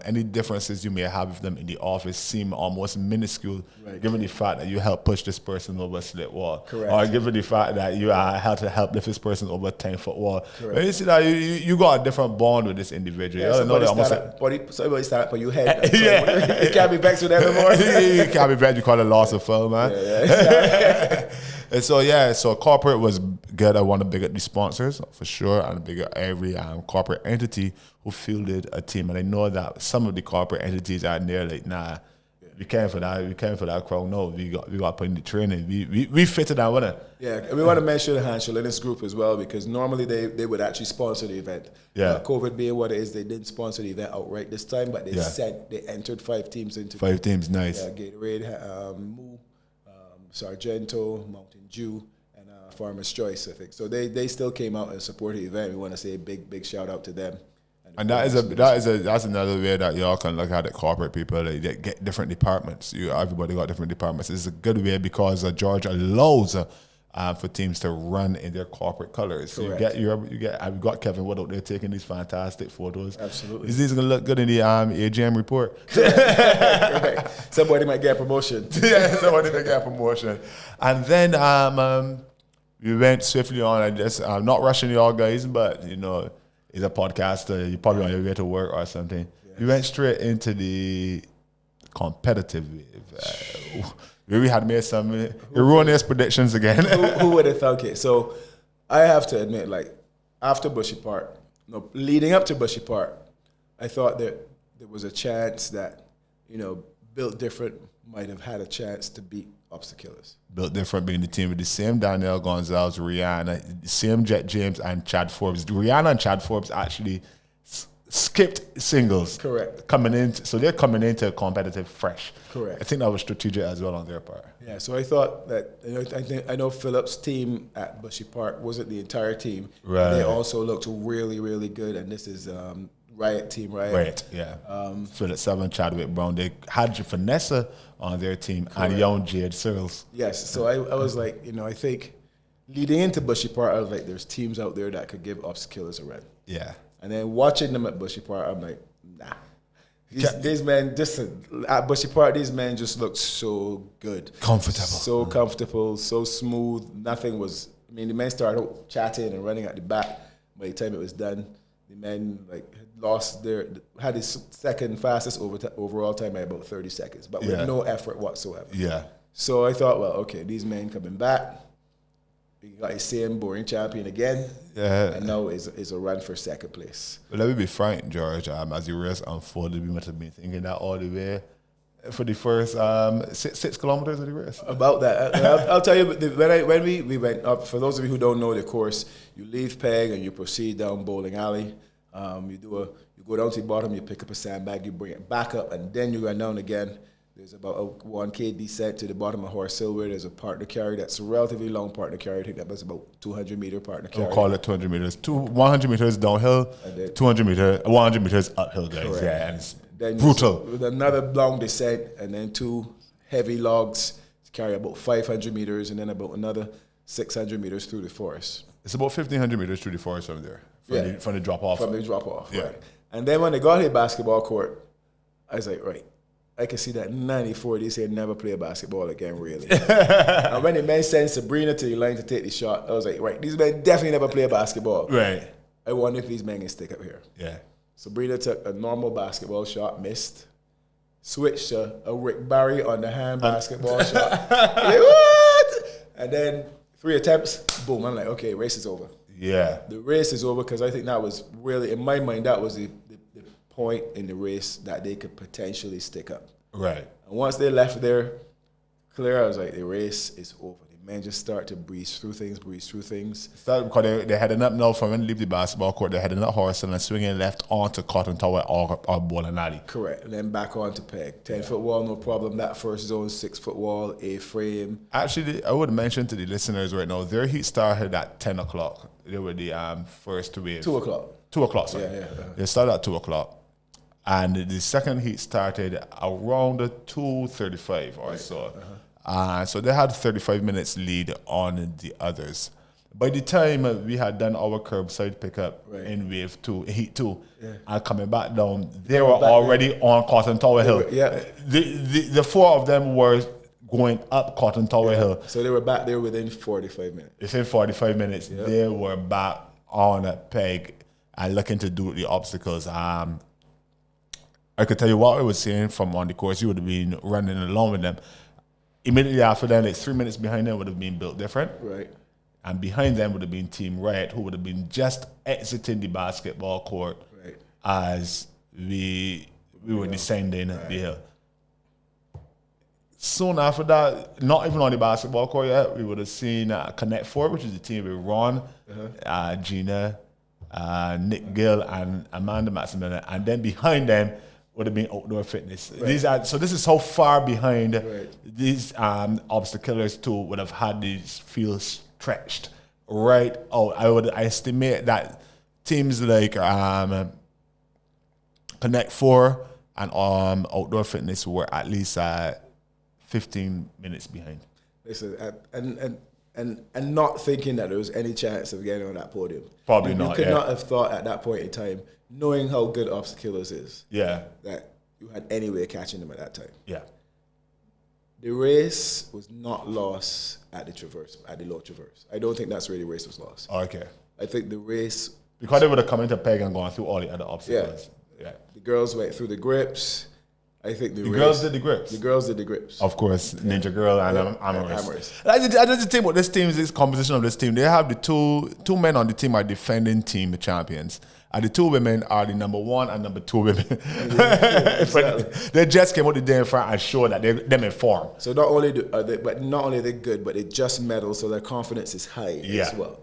any differences you may have with them in the office seem almost minuscule, given the fact that you help push this person over a slit wall, or given the fact that you had to help lift this person over a 10-foot wall. When you see that, you got a different bond with this individual. Somebody stand up on your head. You can't be vexed with that anymore. You can't be vexed. You call it loss of film, man. And so corporate was good. I want to big up the sponsors for sure, and big up every corporate entity who fielded a team. And I know that some of the corporate entities are there like, nah, we came for that. We came for that crowd. No, we got to put in the training. We fitted that winner. Yeah, and we want to mention Hansel in this group as well, because normally they would actually sponsor the event. Yeah, COVID being what it is, they didn't sponsor the event outright this time, but they entered 5 teams into 5 teams. Nice. Gatorade, Moo, Sargento, Mountain Dew, and Farmer's Choice, I think. So they still came out and supported the event. We want to say a big shout out to them. And that's another way that y'all can look at it. Corporate people, they get different departments. Everybody got different departments. It's a good way because Georgia allows for teams to run in their corporate colors. So I've got Kevin Wood out there taking these fantastic photos. Absolutely. These are gonna look good in the AGM report. Right. Somebody might get a promotion. Somebody might get a promotion. And then we went swiftly on. I'm not rushing y'all guys, but you know, it's a podcast. You're probably on your way to work or something. Yes. We went straight into the competitive wave. We had made some erroneous predictions again. Who would have thunk it? So I have to admit, like, after Bushy Park, leading up to Bushy Park, I thought that there was a chance that, Built Different might have had a chance to beat Obstacles. Built Different being the team with the same Danielle Gonzalez, Rihanna, the same Jet James, and Chad Forbes. Rihanna and Chad Forbes actually skipped singles. Correct. So they're coming into competitive fresh. Correct. I think that was strategic as well on their part. Yeah, so I thought that, I know Phillips' team at Bushy Park wasn't the entire team. Right. They also looked really, really good, and this is Riot Team, right? Right, yeah. Phillips 7, Chadwick Brown. They had Vanessa on their team. Correct. And young Jade Searles. Yes, so I was like, I think leading into Bushy Park, I was like, there's teams out there that could give Obstacles a run. Yeah. And then watching them at Bushy Park, I'm like, nah. These men, at Bushy Park, these men just looked so good. Comfortable. So comfortable, so smooth. Nothing was, the men started chatting and running at the back. By the time it was done, the men had his second fastest overall time by about 30 seconds, but with no effort whatsoever. Yeah. So I thought, well, okay, these men coming back. We got a same boring champion again. Yeah. And now is a run for second place. But let me be frank, George. As the race unfolded, we must have been thinking that all the way. for the first 6 kilometers of the race. About that, I'll tell you. When we went up, for those of you who don't know the course, you leave Peg and you proceed down Bowling Alley. You go down to the bottom, you pick up a sandbag, you bring it back up, and then you run down again. There's about a 1K descent to the bottom of Horse Hill where there's a partner carry. That's a relatively long partner carry. I think that was about 200 meter partner carry. We'll call it 200 meters. 100 meters downhill, 100 meters uphill, guys. Correct. Yeah, and it's then brutal. With another long descent, and then 2 heavy logs to carry about 500 meters, and then about another 600 meters through the forest. It's about 1,500 meters through the forest from there, from the drop off. From the drop off, yeah. Right. And then when they got to the basketball court, I was like, right, I can see that 94, they say never play basketball again, really. And when the men sent Sabrina to the line to take the shot, I was like, right, these men definitely never play basketball. Right. I wonder if these men can stick up here. Yeah. Sabrina took a normal basketball shot, missed, switched to a Rick Barry on the hand basketball shot. Like, what? And then 3 attempts, boom. I'm like, okay, race is over. Yeah. The race is over because I think that was really, in my mind, that was the point in the race that they could potentially stick up. Right. And once they left there, clear, I was like, the race is over. The men just start to breeze through things. Because they're heading up now from when they leave the basketball court, they're heading up Horse and swinging left onto Cotton Tower or Bowling Alley. Correct. And then back on to Peg. 10-foot wall, no problem. That first zone, 6-foot wall, A-frame. Actually, I would mention to the listeners right now, their heat started at 10 o'clock. They were the first wave. 2 o'clock. 2 o'clock, sorry. Yeah. They started at 2 o'clock. And the second heat started around 2:35 or so. So they had 35 minutes lead on the others. By the time we had done our curbside pickup in wave 2, heat 2, and coming back down, they were already on Cotton Tower Hill. The 4 of them were going up Cotton Tower Hill. So they were back there within 45 minutes. Within 45 minutes, they were back on a Peg and looking to do the obstacles. I could tell you what I was seeing from on the course. You would have been running along with them. Immediately after that, like 3 minutes behind them would have been Built Different. Right. And behind them would have been Team Riot, who would have been just exiting the basketball court as we were descending the hill. Soon after that, not even on the basketball court yet, we would have seen Connect 4, which is the team with Ron, Gina, Nick Gill, and Amanda Maximilian. And then behind them would have been Outdoor Fitness. Right. So this is how far behind these obstaclers too would have had these fields stretched right out. I would estimate that teams like Connect 4 and Outdoor Fitness were at least 15 minutes behind. Listen, and not thinking that there was any chance of getting on that podium. Probably not. You could not have thought at that point in time, knowing how good Obstaclers is, that you had any way of catching them at that time. Yeah. The race was not lost at the Traverse, at the Low Traverse. I don't think that's where the race was lost. Okay. I think the race... Because they would have come into Peg and gone through all the other obstacles. Yeah. The girls went through the grips. I think the girls did the grips. The girls did the grips. Of course, Ninja Girl and Amorous. I just think about this team, this composition of this team. They have the two men on the team are defending team champions, and the 2 women are the number 1 and number 2 women. Exactly. They just came out the day in front and showed that them in form. So not only are they good, but they just medaled, so their confidence is high as well.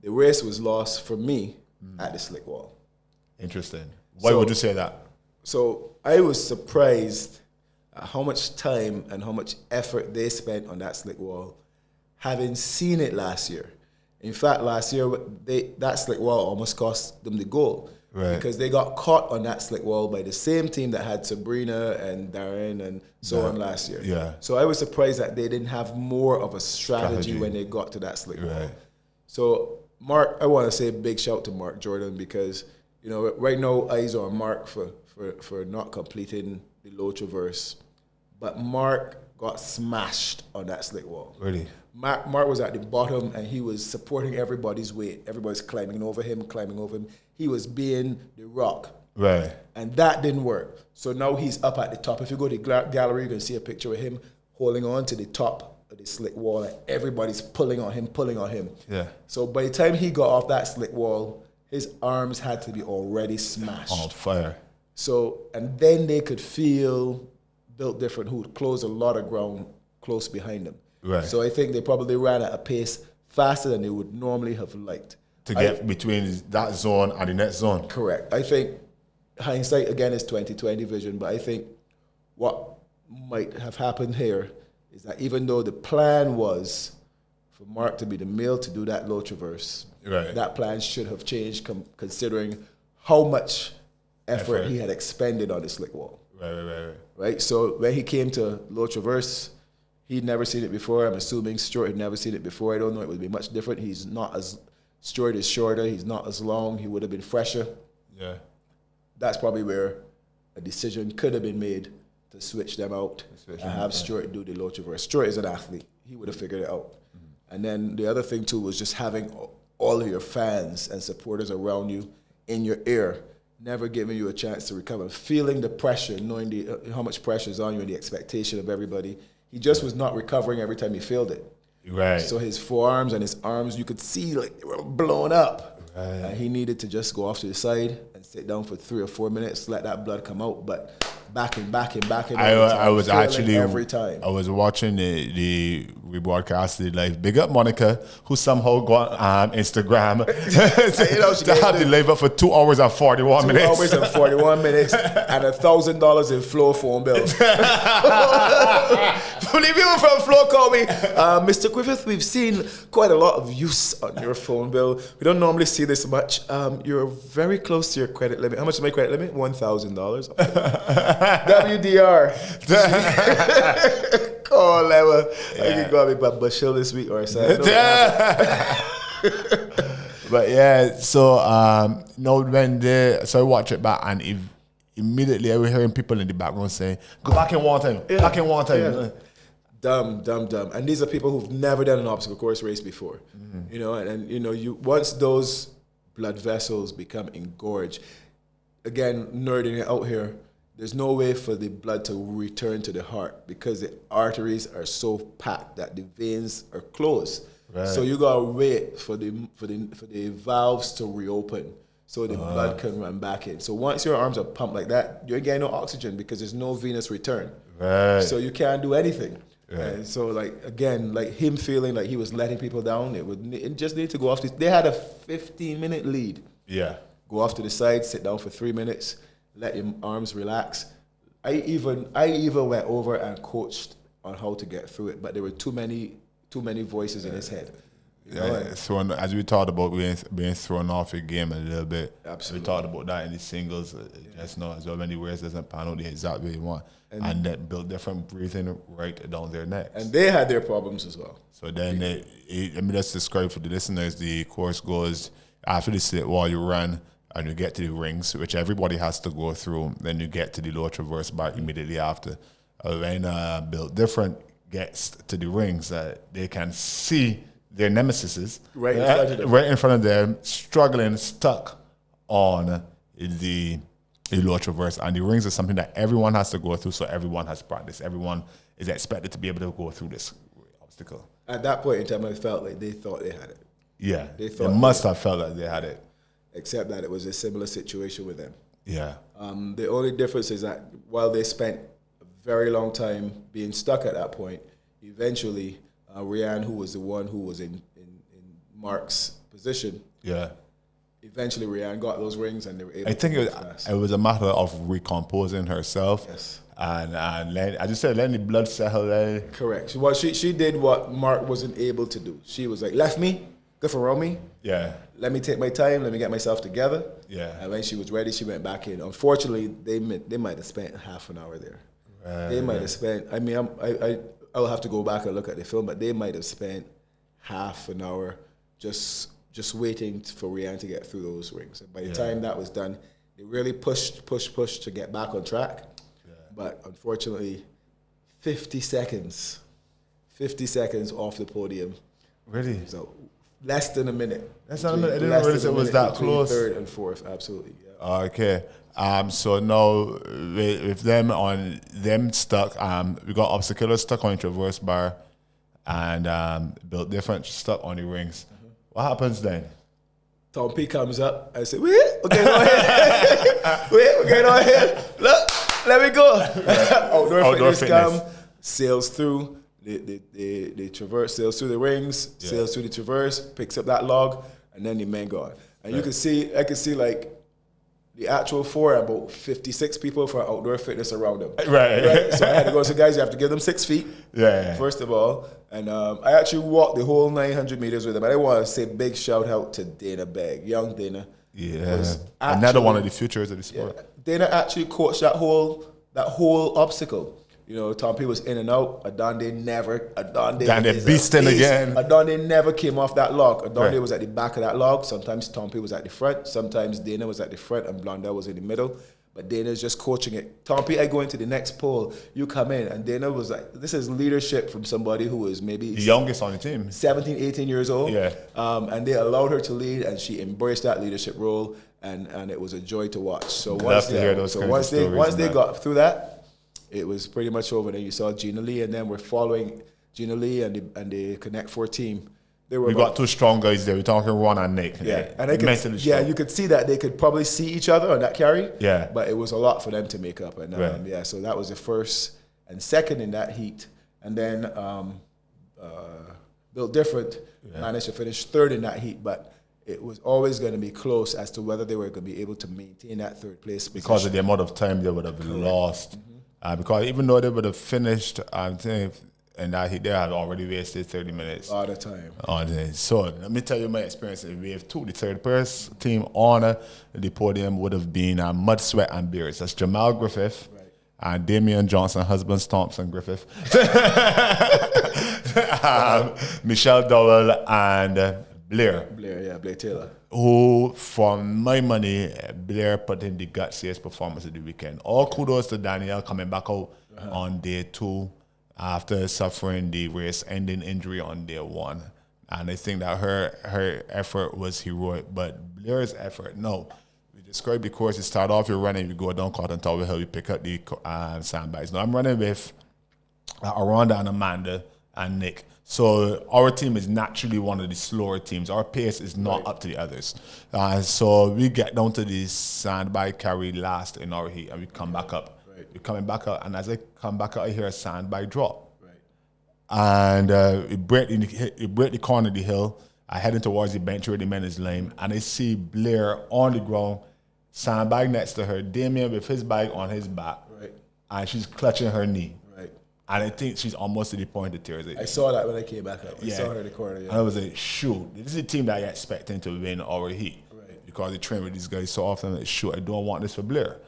The race was lost for me at the slick wall. Interesting. Why would you say that? So I was surprised at how much time and how much effort they spent on that slick wall, having seen it last year. In fact, last year, that slick wall almost cost them the gold. Right. Because they got caught on that slick wall by the same team that had Sabrina and Darren and so on last year. Yeah. So I was surprised that they didn't have more of a strategy when they got to that slick wall. So Mark, I want to say a big shout to Mark Jordan because, right now eyes are on Mark for not completing the Low Traverse. But Mark got smashed on that slick wall. Really? Mark was at the bottom and he was supporting everybody's weight. Everybody's climbing over him. He was being the rock. Right. And that didn't work. So now he's up at the top. If you go to the gallery, you can see a picture of him holding on to the top of the slick wall and everybody's pulling on him. Yeah. So by the time he got off that slick wall, his arms had to be already smashed. On fire. So, and then they could feel built different, who closed a lot of ground close behind them. Right. So I think they probably ran at a pace faster than they would normally have liked. To get between that zone and the next zone. Correct. I think hindsight, again, is 20/20 vision, but I think what might have happened here is that even though the plan was for Mark to be the male to do that low traverse, right, that plan should have changed considering how much effort he had expended on the slick wall. Right. So when he came to low traverse, he'd never seen it before. I'm assuming Stuart had never seen it before. I don't know. It would be much different. He's not as... Stuart is shorter. He's not as long. He would have been fresher. Yeah. That's probably where a decision could have been made to switch them out and have Stuart do the low traverse. Stuart is an athlete. He would have figured it out. Mm-hmm. And then the other thing, too, was just having all of your fans and supporters around you in your ear, never giving you a chance to recover, feeling the pressure, knowing how much pressure is on you and the expectation of everybody. He just was not recovering every time he failed it. Right. So his forearms and his arms, you could see like they were blown up. Right. And he needed to just go off to the side and sit down for 3 or 4 minutes, let that blood come out. But backing. I was actually every time. I was watching the rebroadcast live. Big up Monica, who somehow got on Instagram to have the live up for 2 hours and 41 minutes. 2 hours and 41 minutes and $1,000 in Flow phone bill. Believe people from Flow call me, Mr. Griffith, we've seen quite a lot of use on your phone bill. We don't normally see this much. You're very close to your credit limit. How much is my credit limit? $1,000. WDR. Call level. I can go with Bashil this week or something. But yeah, so I watch it back and immediately I was hearing people in the background saying, "Go back in one time, back in one time." Yeah. Dumb. And these are people who've never done an obstacle course race before. Mm-hmm. You know, and you once those blood vessels become engorged, again, nerding it out here, there's no way for the blood to return to the heart because the arteries are so packed that the veins are closed. Right. So you gotta wait for the valves to reopen so the blood can run back in. So once your arms are pumped like that, you're getting no oxygen because there's no venous return. Right. So you can't do anything. Right. And so again, him feeling like he was letting people down, it just needed to go off. They had a 15-minute lead. Yeah. Go off to the side, sit down for 3 minutes, let your arms relax. I even went over and coached on how to get through it, but there were too many voices in his head. As we talked about being thrown off your game a little bit. Absolutely. We talked about that in the singles just now as well. Many ways doesn't pan out the exact way you want. And that built different breathing right down their necks. And they had their problems as well. So then, let me just describe for the listeners, the course goes after the slit wall you run and you get to the rings, which everybody has to go through. Then you get to the low traverse bar immediately after. Then built different gets to the rings that they can see their nemesis right in front of them, struggling, stuck on the low traverse. And the rings is something that everyone has to go through, so everyone has practice. Everyone is expected to be able to go through this obstacle. At that point in time, I felt like they thought they had it. Yeah, they must have felt like they had it. Except that it was a similar situation with them. Yeah. The only difference is that while they spent a very long time being stuck at that point, eventually Ryan, who was the one who was in Mark's position, eventually Ryan got those rings and they were able to move fast. It was a matter of recomposing herself. Yes. And I just said, letting the blood settle there. Correct. Well, she did what Mark wasn't able to do. She was like, left me, go for Romy. Yeah. Let me take my time. Let me get myself together. Yeah. And when she was ready, she went back in. Unfortunately, they might have spent half an hour there. Right. They might have spent. I mean, I'll have to go back and look at the film, but they might have spent half an hour just waiting for Ryan to get through those rings. And by the time that was done, they really pushed to get back on track. Yeah. But unfortunately, 50 seconds off the podium. Really? So less than a minute. Less than a minute. I didn't realize it was that close. Third and fourth, absolutely. Yeah. Okay. So now with them stuck, we got obstacles stuck on the traverse bar and built different stuck on the rings. Mm-hmm. What happens then? Tom P comes up and says, wait, we're getting on here. Wait, we're getting on here. Look, Let me go. Outdoor fitness come, sails through. They traverse, sails through the rings, sails through the traverse, picks up that log, and then the men go on. And I could see like the actual four, about 56 people for outdoor fitness around them. Right. So I had to go, so guys, you have to give them 6 feet, first of all. And I actually walked the whole 900 meters with them. I want to say big shout out to Dana Begg, young Dana. Yeah. Another one of the futures of the sport. Yeah, Dana actually coached that whole obstacle. You know, Tom P was in and out. Adonde beasting again. Adonde never came off that log. Adonde was at the back of that log. Sometimes Tom P was at the front. Sometimes Dana was at the front and Blondell was in the middle. But Dana's just coaching it. Tom P, I go into the next pole. You come in. And Dana was like, this is leadership from somebody who was maybe the youngest on the team. 17, 18 years old. Yeah. And they allowed her to lead, and she embraced that leadership role. And it was a joy to watch. So once they got through that, it was pretty much over. Then you saw Gina Lee, and then we're following Gina Lee and the Connect 4 team. We got 2 strong guys there. We're talking Ron and Nick. Yeah, and you could see that they could probably see each other on that carry. Yeah, but it was a lot for them to make up. And so that was the first and second in that heat. And then Built Different managed to finish third in that heat, but it was always going to be close as to whether they were going to be able to maintain that third place position. Because of the amount of time they would have lost. Because even though they would have finished, I'm saying, and that they had already wasted 30 minutes. All the time. So let me tell you my experience in Wave 2. The third person team on the podium would have been Mud, Sweat, and Beers. That's Jamal Griffith and Damian Johnson, husband Thompson Griffith. Michelle Dowell and Blair Taylor. Who, for my money, Blair put in the gutsiest performance of the weekend. All kudos to Danielle coming back out on day 2 after suffering the race-ending injury on day 1. And I think that her effort was heroic, but Blair's effort, no. We describe the course, you start off, you're running, you go down Cotton Tower Hill, you pick up the sandbags. Now, I'm running with Aranda and Amanda and Nick. So our team is naturally one of the slower teams. Our pace is not up to the others. So we get down to the sandbag carry last in our heat, and we come back up. We're coming back up, and as I come back up, I hear a sandbag drop. And it break the corner of the hill. I heading towards the bench where the men is lame, and I see Blair on the ground, sandbag next to her, Damien with his bag on his back, and she's clutching her knee. And I think she's almost to the point of tears. I saw that when I came back up. I saw her in the corner. And I was like, shoot, this is a team that I expecting to win our heat. Because they train with these guys so often. Like, shoot, I don't want this for Blair.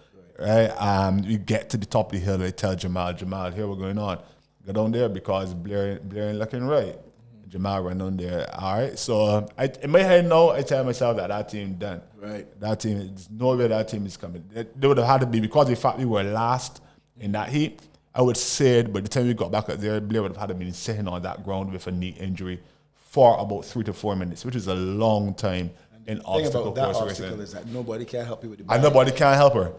We get to the top of the hill. I tell Jamal, here what's going on. Go down there because Blair ain't looking right. Jamal ran down there. All right. So in my head now, I tell myself that team done. That team, there's no way that team is coming. They would have had to be, because the fact we were last in that heat, I would say it, but the time we got back up there, Blair would have had to been sitting on that ground with a knee injury for about 3 to 4 minutes, which is a long time in obstacle course racing. The thing about that obstacle is that nobody can help you with the bag. And nobody can help her.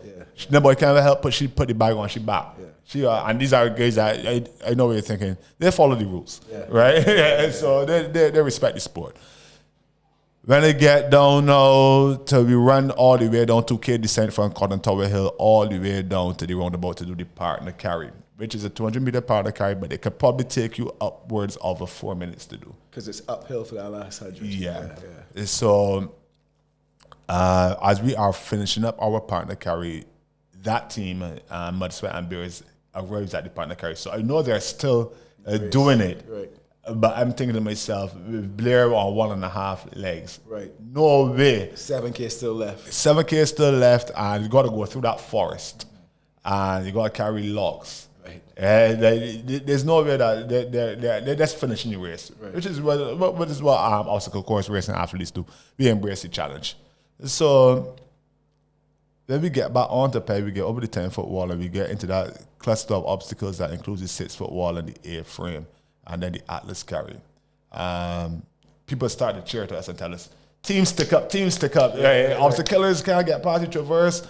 Nobody can help, but she put the bag on, she back. She and these are guys that I know what you're thinking. They follow the rules, right? So they respect the sport. When they get down now, we run all the way down 2K descent from Cotton Tower Hill all the way down to the roundabout to do the partner carry, which is a 200-meter partner carry, but it could probably take you upwards of 4 minutes to do. Because it's uphill for that last 100. Yeah. So as we are finishing up our partner carry, that team, Mud, Sweat, and Beers, arrives at the partner carry. So I know they're still doing it. But I'm thinking to myself, with Blair on 1.5 legs, no way. 7K still left. 7K still left, and you got to go through that forest, and you got to carry logs. There's no way that they're just finishing the race, which is what obstacle course racing athletes do. We embrace the challenge. So then we get back onto pay, we get over the 10-foot wall, and we get into that cluster of obstacles that includes the 6-foot wall and the A-frame. And then the Atlas carry. People start to cheer to us and tell us, team stick up. Obstacle killers can't get past the traverse.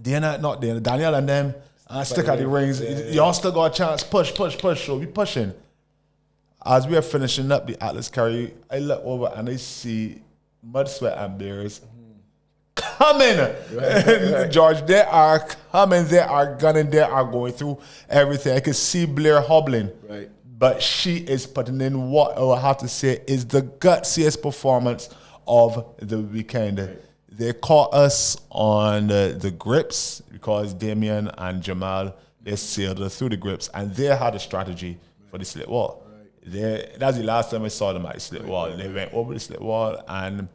Danielle and them stick at the rings. Y'all still got a chance. Push. So we pushing. As we are finishing up the Atlas carry, I look over and I see Mud, Sweat, and Beers coming. Right. George, they are coming. They are gunning. They are going through everything. I can see Blair hobbling. Right. But she is putting in what I will have to say is the gutsiest performance of the weekend. Right. They caught us on the grips because Damien and Jamal, they sailed us through the grips, and they had a strategy for the slip wall. Right. That's the last time I saw them at the slip wall. They went over the slip wall, and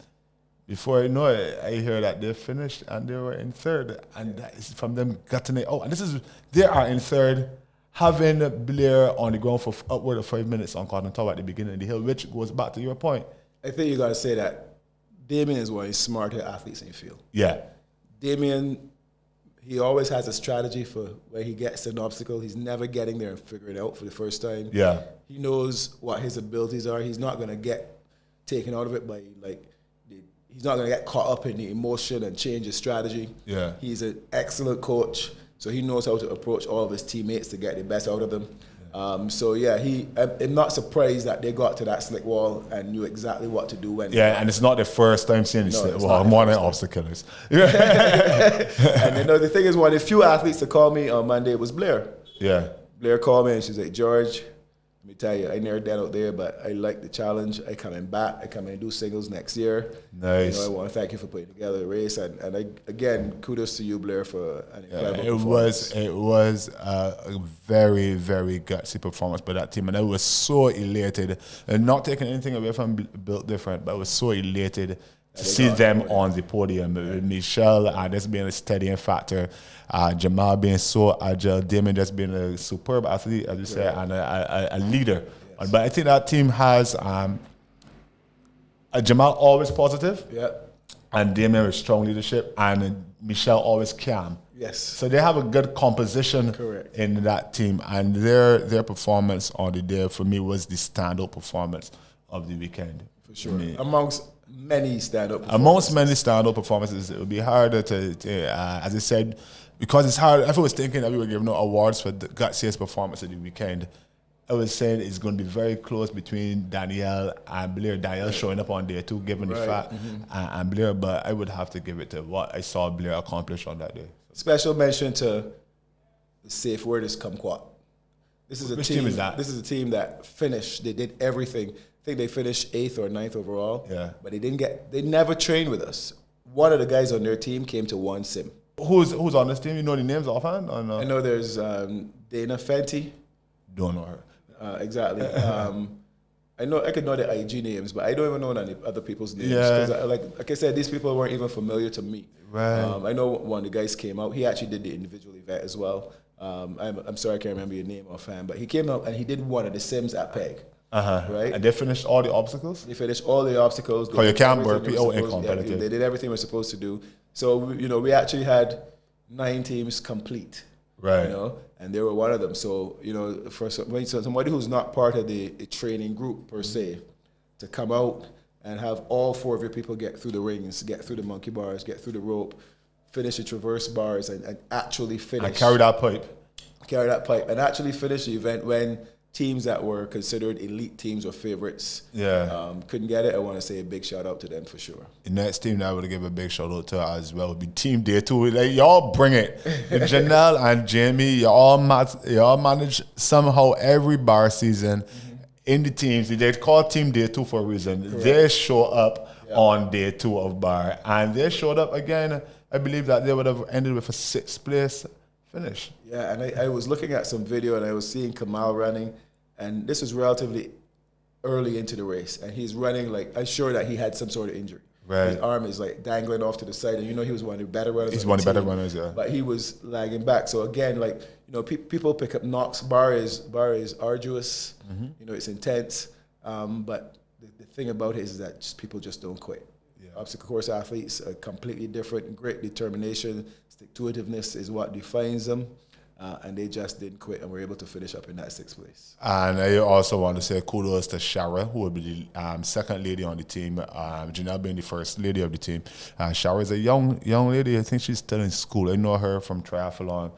before I know it, I hear that they finished and they were in third, and that is from them getting it out. And they are in third, having Blair on the ground for upward of 5 minutes on Cotton Tower at the beginning of the hill, which goes back to your point. I think you got to say that Damien is one of the smarter athletes in the field. Yeah. Damien, he always has a strategy for where he gets an obstacle. He's never getting there and figuring it out for the first time. Yeah. He knows what his abilities are. He's not going to get taken out of it by, he's not going to get caught up in the emotion and change his strategy. Yeah. He's an excellent coach, so he knows how to approach all of his teammates to get the best out of them. I'm not surprised that they got to that slick wall and knew exactly what to do when. Yeah, and it's not the first time seeing the slick wall. More than obstacles. And the thing is, one of the few athletes to call me on Monday was Blair. Yeah. Blair called me and she's like, George, let me tell you, I never did out there, but I like the challenge. I coming back. I come and do singles next year. Nice. I want to thank you for putting together the race. And again, kudos to you, Blair, for an incredible performance. It was a very, very gutsy performance by that team. And I was so elated. And not taking anything away from Built Different, but I was so elated to see them on the podium. With Michelle just being a steadying factor. Jamal being so agile, Damien just being a superb athlete, as you said, and a leader. Yes. But I think that team has Jamal always positive, and Damien with strong leadership, and Michelle always calm. Yes. So they have a good composition in that team, and their performance on the day for me was the standout performance of the weekend. For sure. Amongst many standout performances, it would be harder to as I said, because it's hard. If I was thinking that we were giving out awards for the gutsiest performance of the weekend, I was saying it's going to be very close between Danielle and Blair. Danielle showing up on day 2, given the fact, and Blair, but I would have to give it to what I saw Blair accomplish on that day. Special mention to the safe word is kumquat. This is a team is that? This is a team that finished. They did everything. I think they finished 8th or 9th overall. Yeah. But they never trained with us. One of the guys on their team came to one sim. Who's on this team? You know the names offhand? Or no? I know there's Dana Fenty. Don't know her. Exactly. I could know the IG names, but I don't even know any other people's names. Because like I said, these people weren't even familiar to me. Right. I know one of the guys came out. He actually did the individual event as well. I'm sorry I can't remember your name offhand, but he came out and he did one of the sims at PEG. Right. And they finished all the obstacles? They finished all the obstacles. Because you can't burpee out in competitive. They did everything we're supposed to do. So, we actually had 9 teams complete. Right. And they were one of them. So, for somebody who's not part of the training group per se, to come out and have all 4 of your people get through the rings, get through the monkey bars, get through the rope, finish the traverse bars, and actually finish. And carry that pipe. And actually finish the event when teams that were considered elite teams or favorites couldn't get it. I want to say a big shout out to them for sure. The next team that I would give a big shout out to as well would be Team Day 2. Y'all bring it. Janelle and Jamie, y'all manage somehow every bar season in the teams. They call Team Day 2 for a reason. Correct. They show up on Day 2 of bar, and they showed up again. I believe that they would have ended with a 6th place finish. Yeah, and I was looking at some video and I was seeing Kamal running, and this was relatively early into the race, and he's running I'm sure that he had some sort of injury. Right. His arm is dangling off to the side, and he was one of the better runners. He's one of the better runners, yeah. But he was lagging back. So again, people pick up knocks. Bar is arduous. It's intense. But the thing about it is that people just don't quit. Yeah. Obstacle course athletes are completely different. Great determination, stick-to-itiveness is what defines them. And they just didn't quit and were able to finish up in that 6th place. And I also want to say kudos to Shara, who will be the second lady on the team, Janelle being the first lady of the team. Shara is a young lady. I think she's still in school. I know her from triathlon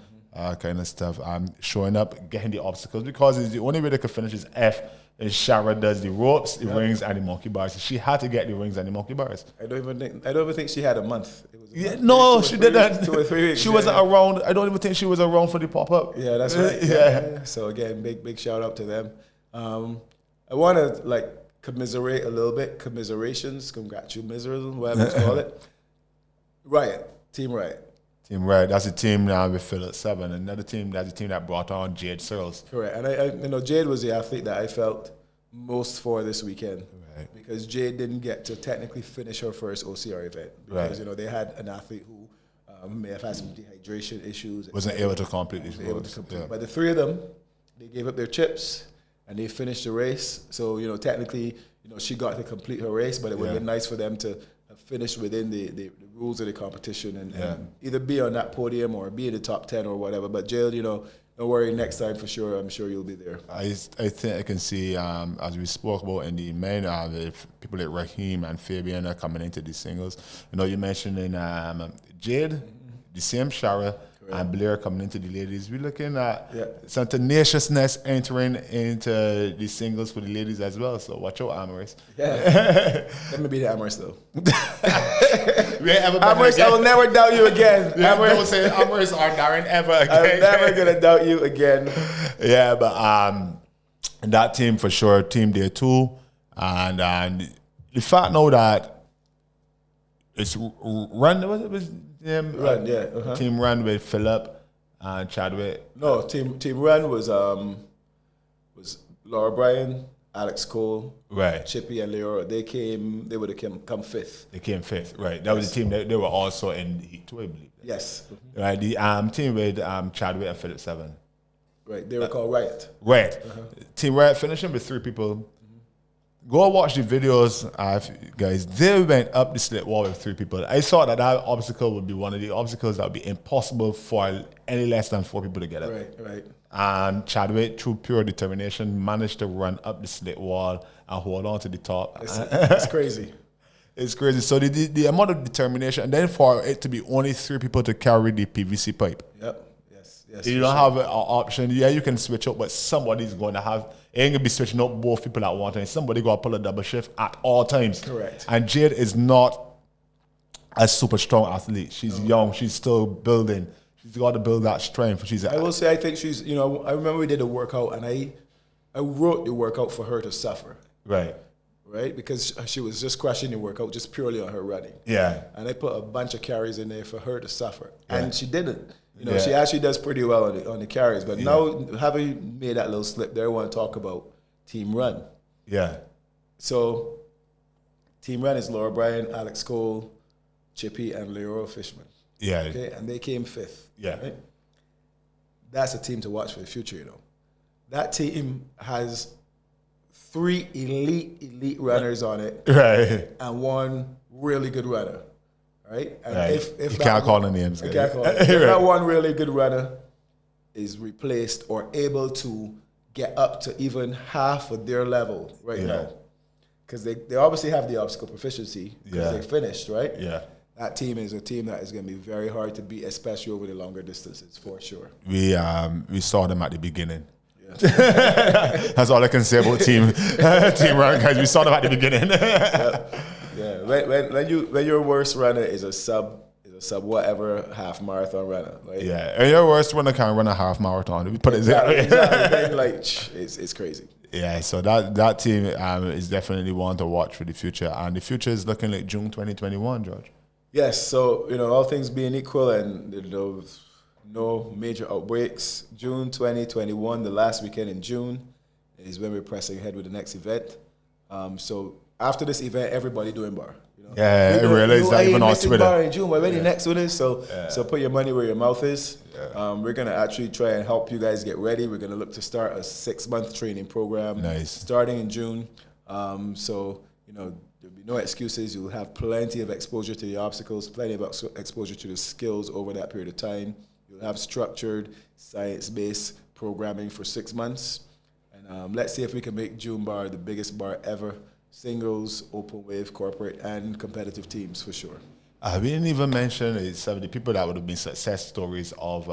kind of stuff. Showing up, getting the obstacles, because it's the only way they can finish is F. And Shara does the ropes, the rings, and the monkey bars. She had to get the rings and the monkey bars. I don't even think she had a month. It was a month. No, she didn't. 2 or 3 weeks. She wasn't around. I don't even think she was around for the pop-up. Yeah, that's right. Yeah. So again, big shout out to them. I want to commiserate a little bit. Commiserations, congratulations, whatever you call it. Riot, Team Riot. Team Riot. That's a team now with Philip 7. Another team. That's a team that brought on Jade Searles. Correct. And I Jade was the athlete that I felt most for this weekend. Right. Because Jade didn't get to technically finish her first OCR event because they had an athlete who may have had some dehydration issues. Wasn't able to complete these roads. But the three of them, they gave up their chips and they finished the race. So technically, she got to complete her race, but it would have been nice for them to have finished within the rules of the competition and either be on that podium or be in the top 10 or whatever. But Jade, don't worry, next time for sure, I'm sure you'll be there. I think I can see, as we spoke about in the men, people like Raheem and Fabian are coming into the singles. You mentioned in Jade, the same Shara, and Blair coming into the ladies. We're looking at some tenaciousness entering into the singles for the ladies as well. So watch out, Amaris. Yeah. Let me be the Amaris though. Amaris, I will never doubt you again. Don't say Amaris or Darren ever again. I'm never gonna doubt you again. Yeah, but that team for sure, Team Day 2, and the fact now that it's run. What was it? Run, Team Run with Philip and Chadwick. No, Team Run was Laura Bryan, Alex Cole, right, Chippy and Leora. They would have come fifth. They came fifth, right. That was the team that they were also in Heat 2, I believe. Yes. Right, the team with Chadwick and Philip 7. Right, they were called Riot. Right. Team Riot finishing with 3 people. Go watch the videos, guys. They went up the slip wall with 3 people. I thought that obstacle would be one of the obstacles that would be impossible for any less than 4 people to get up. Right. And Chadwick, through pure determination, managed to run up the slip wall and hold on to the top. It's crazy. It's crazy. So the amount of determination, and then for it to be only 3 people to carry the PVC pipe. Yep. Yes. You don't have an option. Yeah, you can switch up, but somebody's going to have. It ain't gonna be switching up both people at one time. Somebody got to pull a double shift at all times. Correct. And Jade is not a super strong athlete. She's young. She's still building. She's got to build that strength. I will say, I think she's. I remember we did a workout, and I wrote the workout for her to suffer. Right. Because she was just crushing the workout just purely on her running. Yeah. And I put a bunch of carries in there for her to suffer, and she didn't. Yeah. She actually does pretty well on the carries. But now, having made that little slip there, I want to talk about Team Run. Yeah. So, Team Run is Laura Bryan, Alex Cole, Chippy, and Leora Fishman. Yeah. Okay, and they came 5th. Yeah. Right? That's a team to watch for the future, That team has 3 elite runners on it. Right. And 1 really good runner. Right? And right. if you can't call the names. You can't call them. If that one really good runner is replaced or able to get up to even half of their level now, because they obviously have the obstacle proficiency because they finished, right? Yeah. That team is a team that is going to be very hard to beat, especially over the longer distances, for sure. We saw them at the beginning. Yeah. That's all I can say about Team Run, guys. We saw them at the beginning. Yeah, when your worst runner is a sub whatever half marathon runner, right? Yeah, and your worst runner can run a half marathon. We put it there. Exactly. It's crazy. Yeah, so that team is definitely one to watch for the future, and the future is looking like June 2021, George. Yes, so all things being equal, and no major outbreaks, June 2021, the last weekend in June, is when we're pressing ahead with the next event. So after this event, everybody doing bar. Yeah, I realize that even on Twitter. Bar in June, when the next one is, so put your money where your mouth is. Yeah. We're gonna actually try and help you guys get ready. We're gonna look to start a 6-month training program. Nice. Starting in June. So there'll be no excuses. You'll have plenty of exposure to the obstacles, plenty of exposure to the skills over that period of time. You'll have structured, science-based programming for 6 months. And let's see if we can make June Bar the biggest bar ever. Singles, open wave, corporate, and competitive teams for sure. We didn't even mention some of the people that would have been success stories of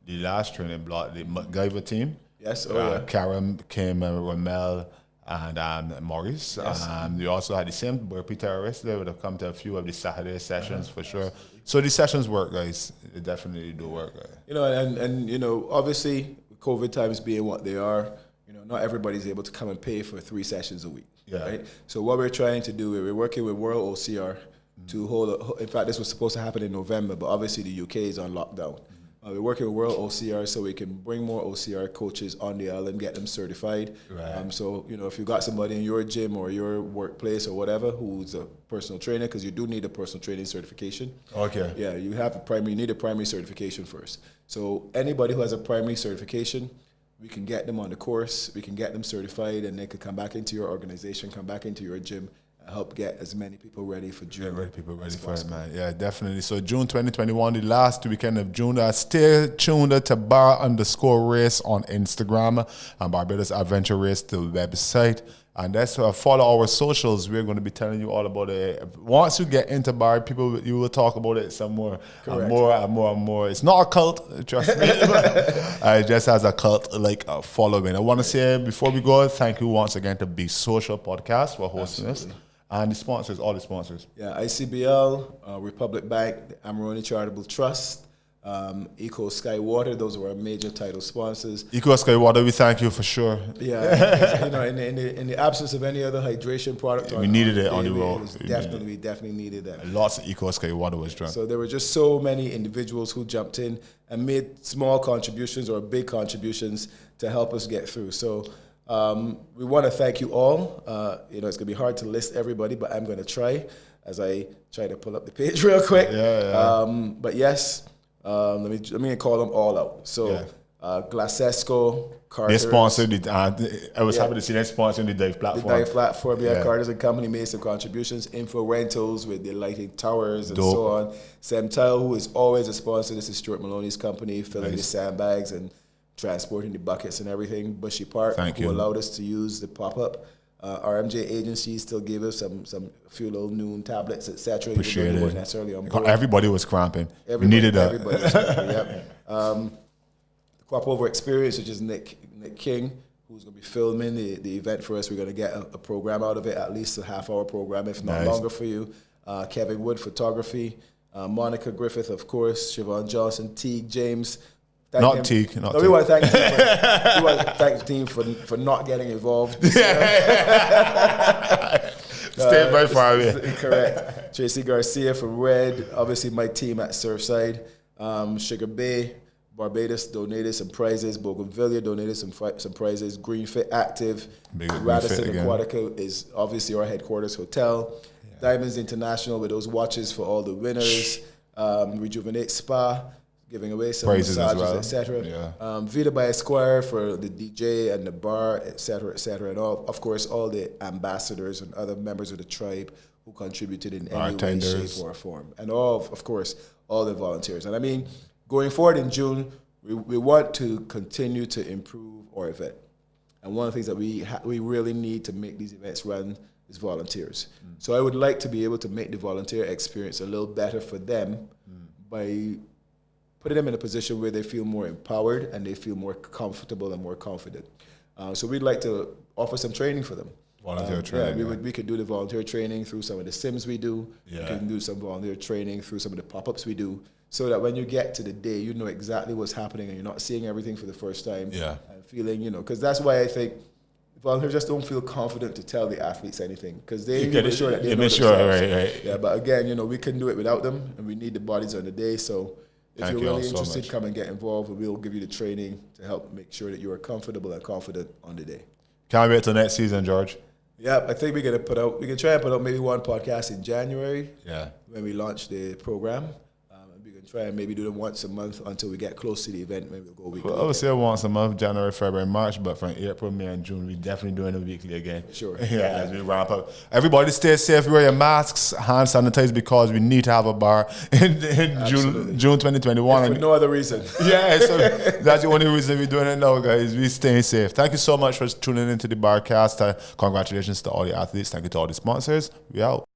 the last training block, the MacGyver team. Yes, Karen, Kim, Ramel, and Maurice. Yes. You also had the same burpee terrorists. They would have come to a few of the Saturday sessions for sure. So these sessions work, guys. They definitely do work. Guys. Obviously, COVID times being what they are, not everybody's able to come and pay for 3 sessions a week. Yeah. Right. So what we're trying to do, we're working with World OCR to hold. In fact, this was supposed to happen in November, but obviously the UK is on lockdown. We're working with World OCR so we can bring more OCR coaches on the island, get them certified. Right. So, if you've got somebody in your gym or your workplace or whatever who's a personal trainer, because you do need a personal training certification. Okay. Yeah, you need a primary certification first. So anybody who has a primary certification, we can get them on the course, we can get them certified, and they could come back into your organization, come back into your gym, help get as many people ready for June. Ready for it, man. Yeah, definitely. So June 2021, the last weekend of June. Stay tuned to bar_race on Instagram and Barbados Adventure Race, the website. And that's follow our socials. We're going to be telling you all about it. Once you get into bar, you will talk about it some more. Correct. And more. It's not a cult, trust me. It just has a cult following. I want to say before we go, thank you once again to Be Social Podcast for hosting us. And the sponsors, all the sponsors. Yeah, ICBL, Republic Bank, the Amarone Charitable Trust, Eco Sky Water, those were our major title sponsors. Eco Sky Water, we thank you for sure. Yeah, in the absence of any other hydration product, we needed it on the road. We definitely needed that. Lots of Eco Sky Water was drunk. So there were just so many individuals who jumped in and made small contributions or big contributions to help us get through. So we want to thank you all. It's going to be hard to list everybody, but I'm going to try as I try to pull up the page real quick. Yeah. But yes, let me call them all out. So Glasesco, Carter. They sponsored I was happy to see them sponsoring the dive platform. The dive platform, Carter's and Company made some contributions. Info Rentals with the lighting towers and so on. Semtile, who is always a sponsor. This is Stuart Maloney's company, filling the sandbags and transporting the buckets and everything. Bushy Park, who allowed us to use the pop-up. RMJ Agency still gave us a few little noon tablets, etc. Appreciate it. Necessarily on board. Everybody was cramping. We needed that. Everybody was cramping, The Crop Over Experience, which is Nick King, who's going to be filming the event for us. We're going to get a program out of it, at least a half-hour program, if not longer for you. Kevin Wood, Photography. Monica Griffith, of course. Siobhan Johnson, Teague James. We want to thank the team for not getting involved. Stay very far away. Correct. Tracy Garcia from Red. Obviously, my team at Surfside. Sugar Bay, Barbados donated some prizes. Bougainvillea donated some prizes. Greenfit Active. Radisson Aquatica is obviously our headquarters hotel. Yeah. Diamonds International with those watches for all the winners. Rejuvenate Spa, giving away some prizes massages, well. etc. Yeah. Vita by Esquire for the DJ and the bar, etc., and of course all the ambassadors and other members of the tribe who contributed in any way, shape, or form, and of course all the volunteers. And I mean, going forward in June, we want to continue to improve our event. And one of the things that we really need to make these events run is volunteers. So I would like to be able to make the volunteer experience a little better for them by putting them in a position where they feel more empowered and they feel more comfortable and more confident. So we'd like to offer some training for them. Volunteer training. We could do the volunteer training through some of the sims we do. Yeah. We can do some volunteer training through some of the pop-ups we do, so that when you get to the day, you know exactly what's happening and you're not seeing everything for the first time. Yeah. And feeling, because that's why I think volunteers just don't feel confident to tell the athletes anything, because they make sure that they know themselves. Right. Yeah, but again, we couldn't do it without them, and we need the bodies on the day. So if you're really interested, come and get involved, and we'll give you the training to help make sure that you are comfortable and confident on the day. Can't wait till next season, George. Yeah, I think we can try and put out maybe one podcast in January. Yeah. When we launch the program. We can try and maybe do them once a month until we get close to the event. Maybe we'll go weekly. I would say once a month, January, February, March, but from April, May, and June, we're definitely doing it weekly again. Sure. As we wrap up. Everybody stay safe, wear your masks, hand sanitize, because we need to have a bar in June 2021. For no other reason. Yeah, so that's the only reason we're doing it now, guys. We're staying safe. Thank you so much for tuning into the Barcast. Congratulations to all the athletes. Thank you to all the sponsors. We out.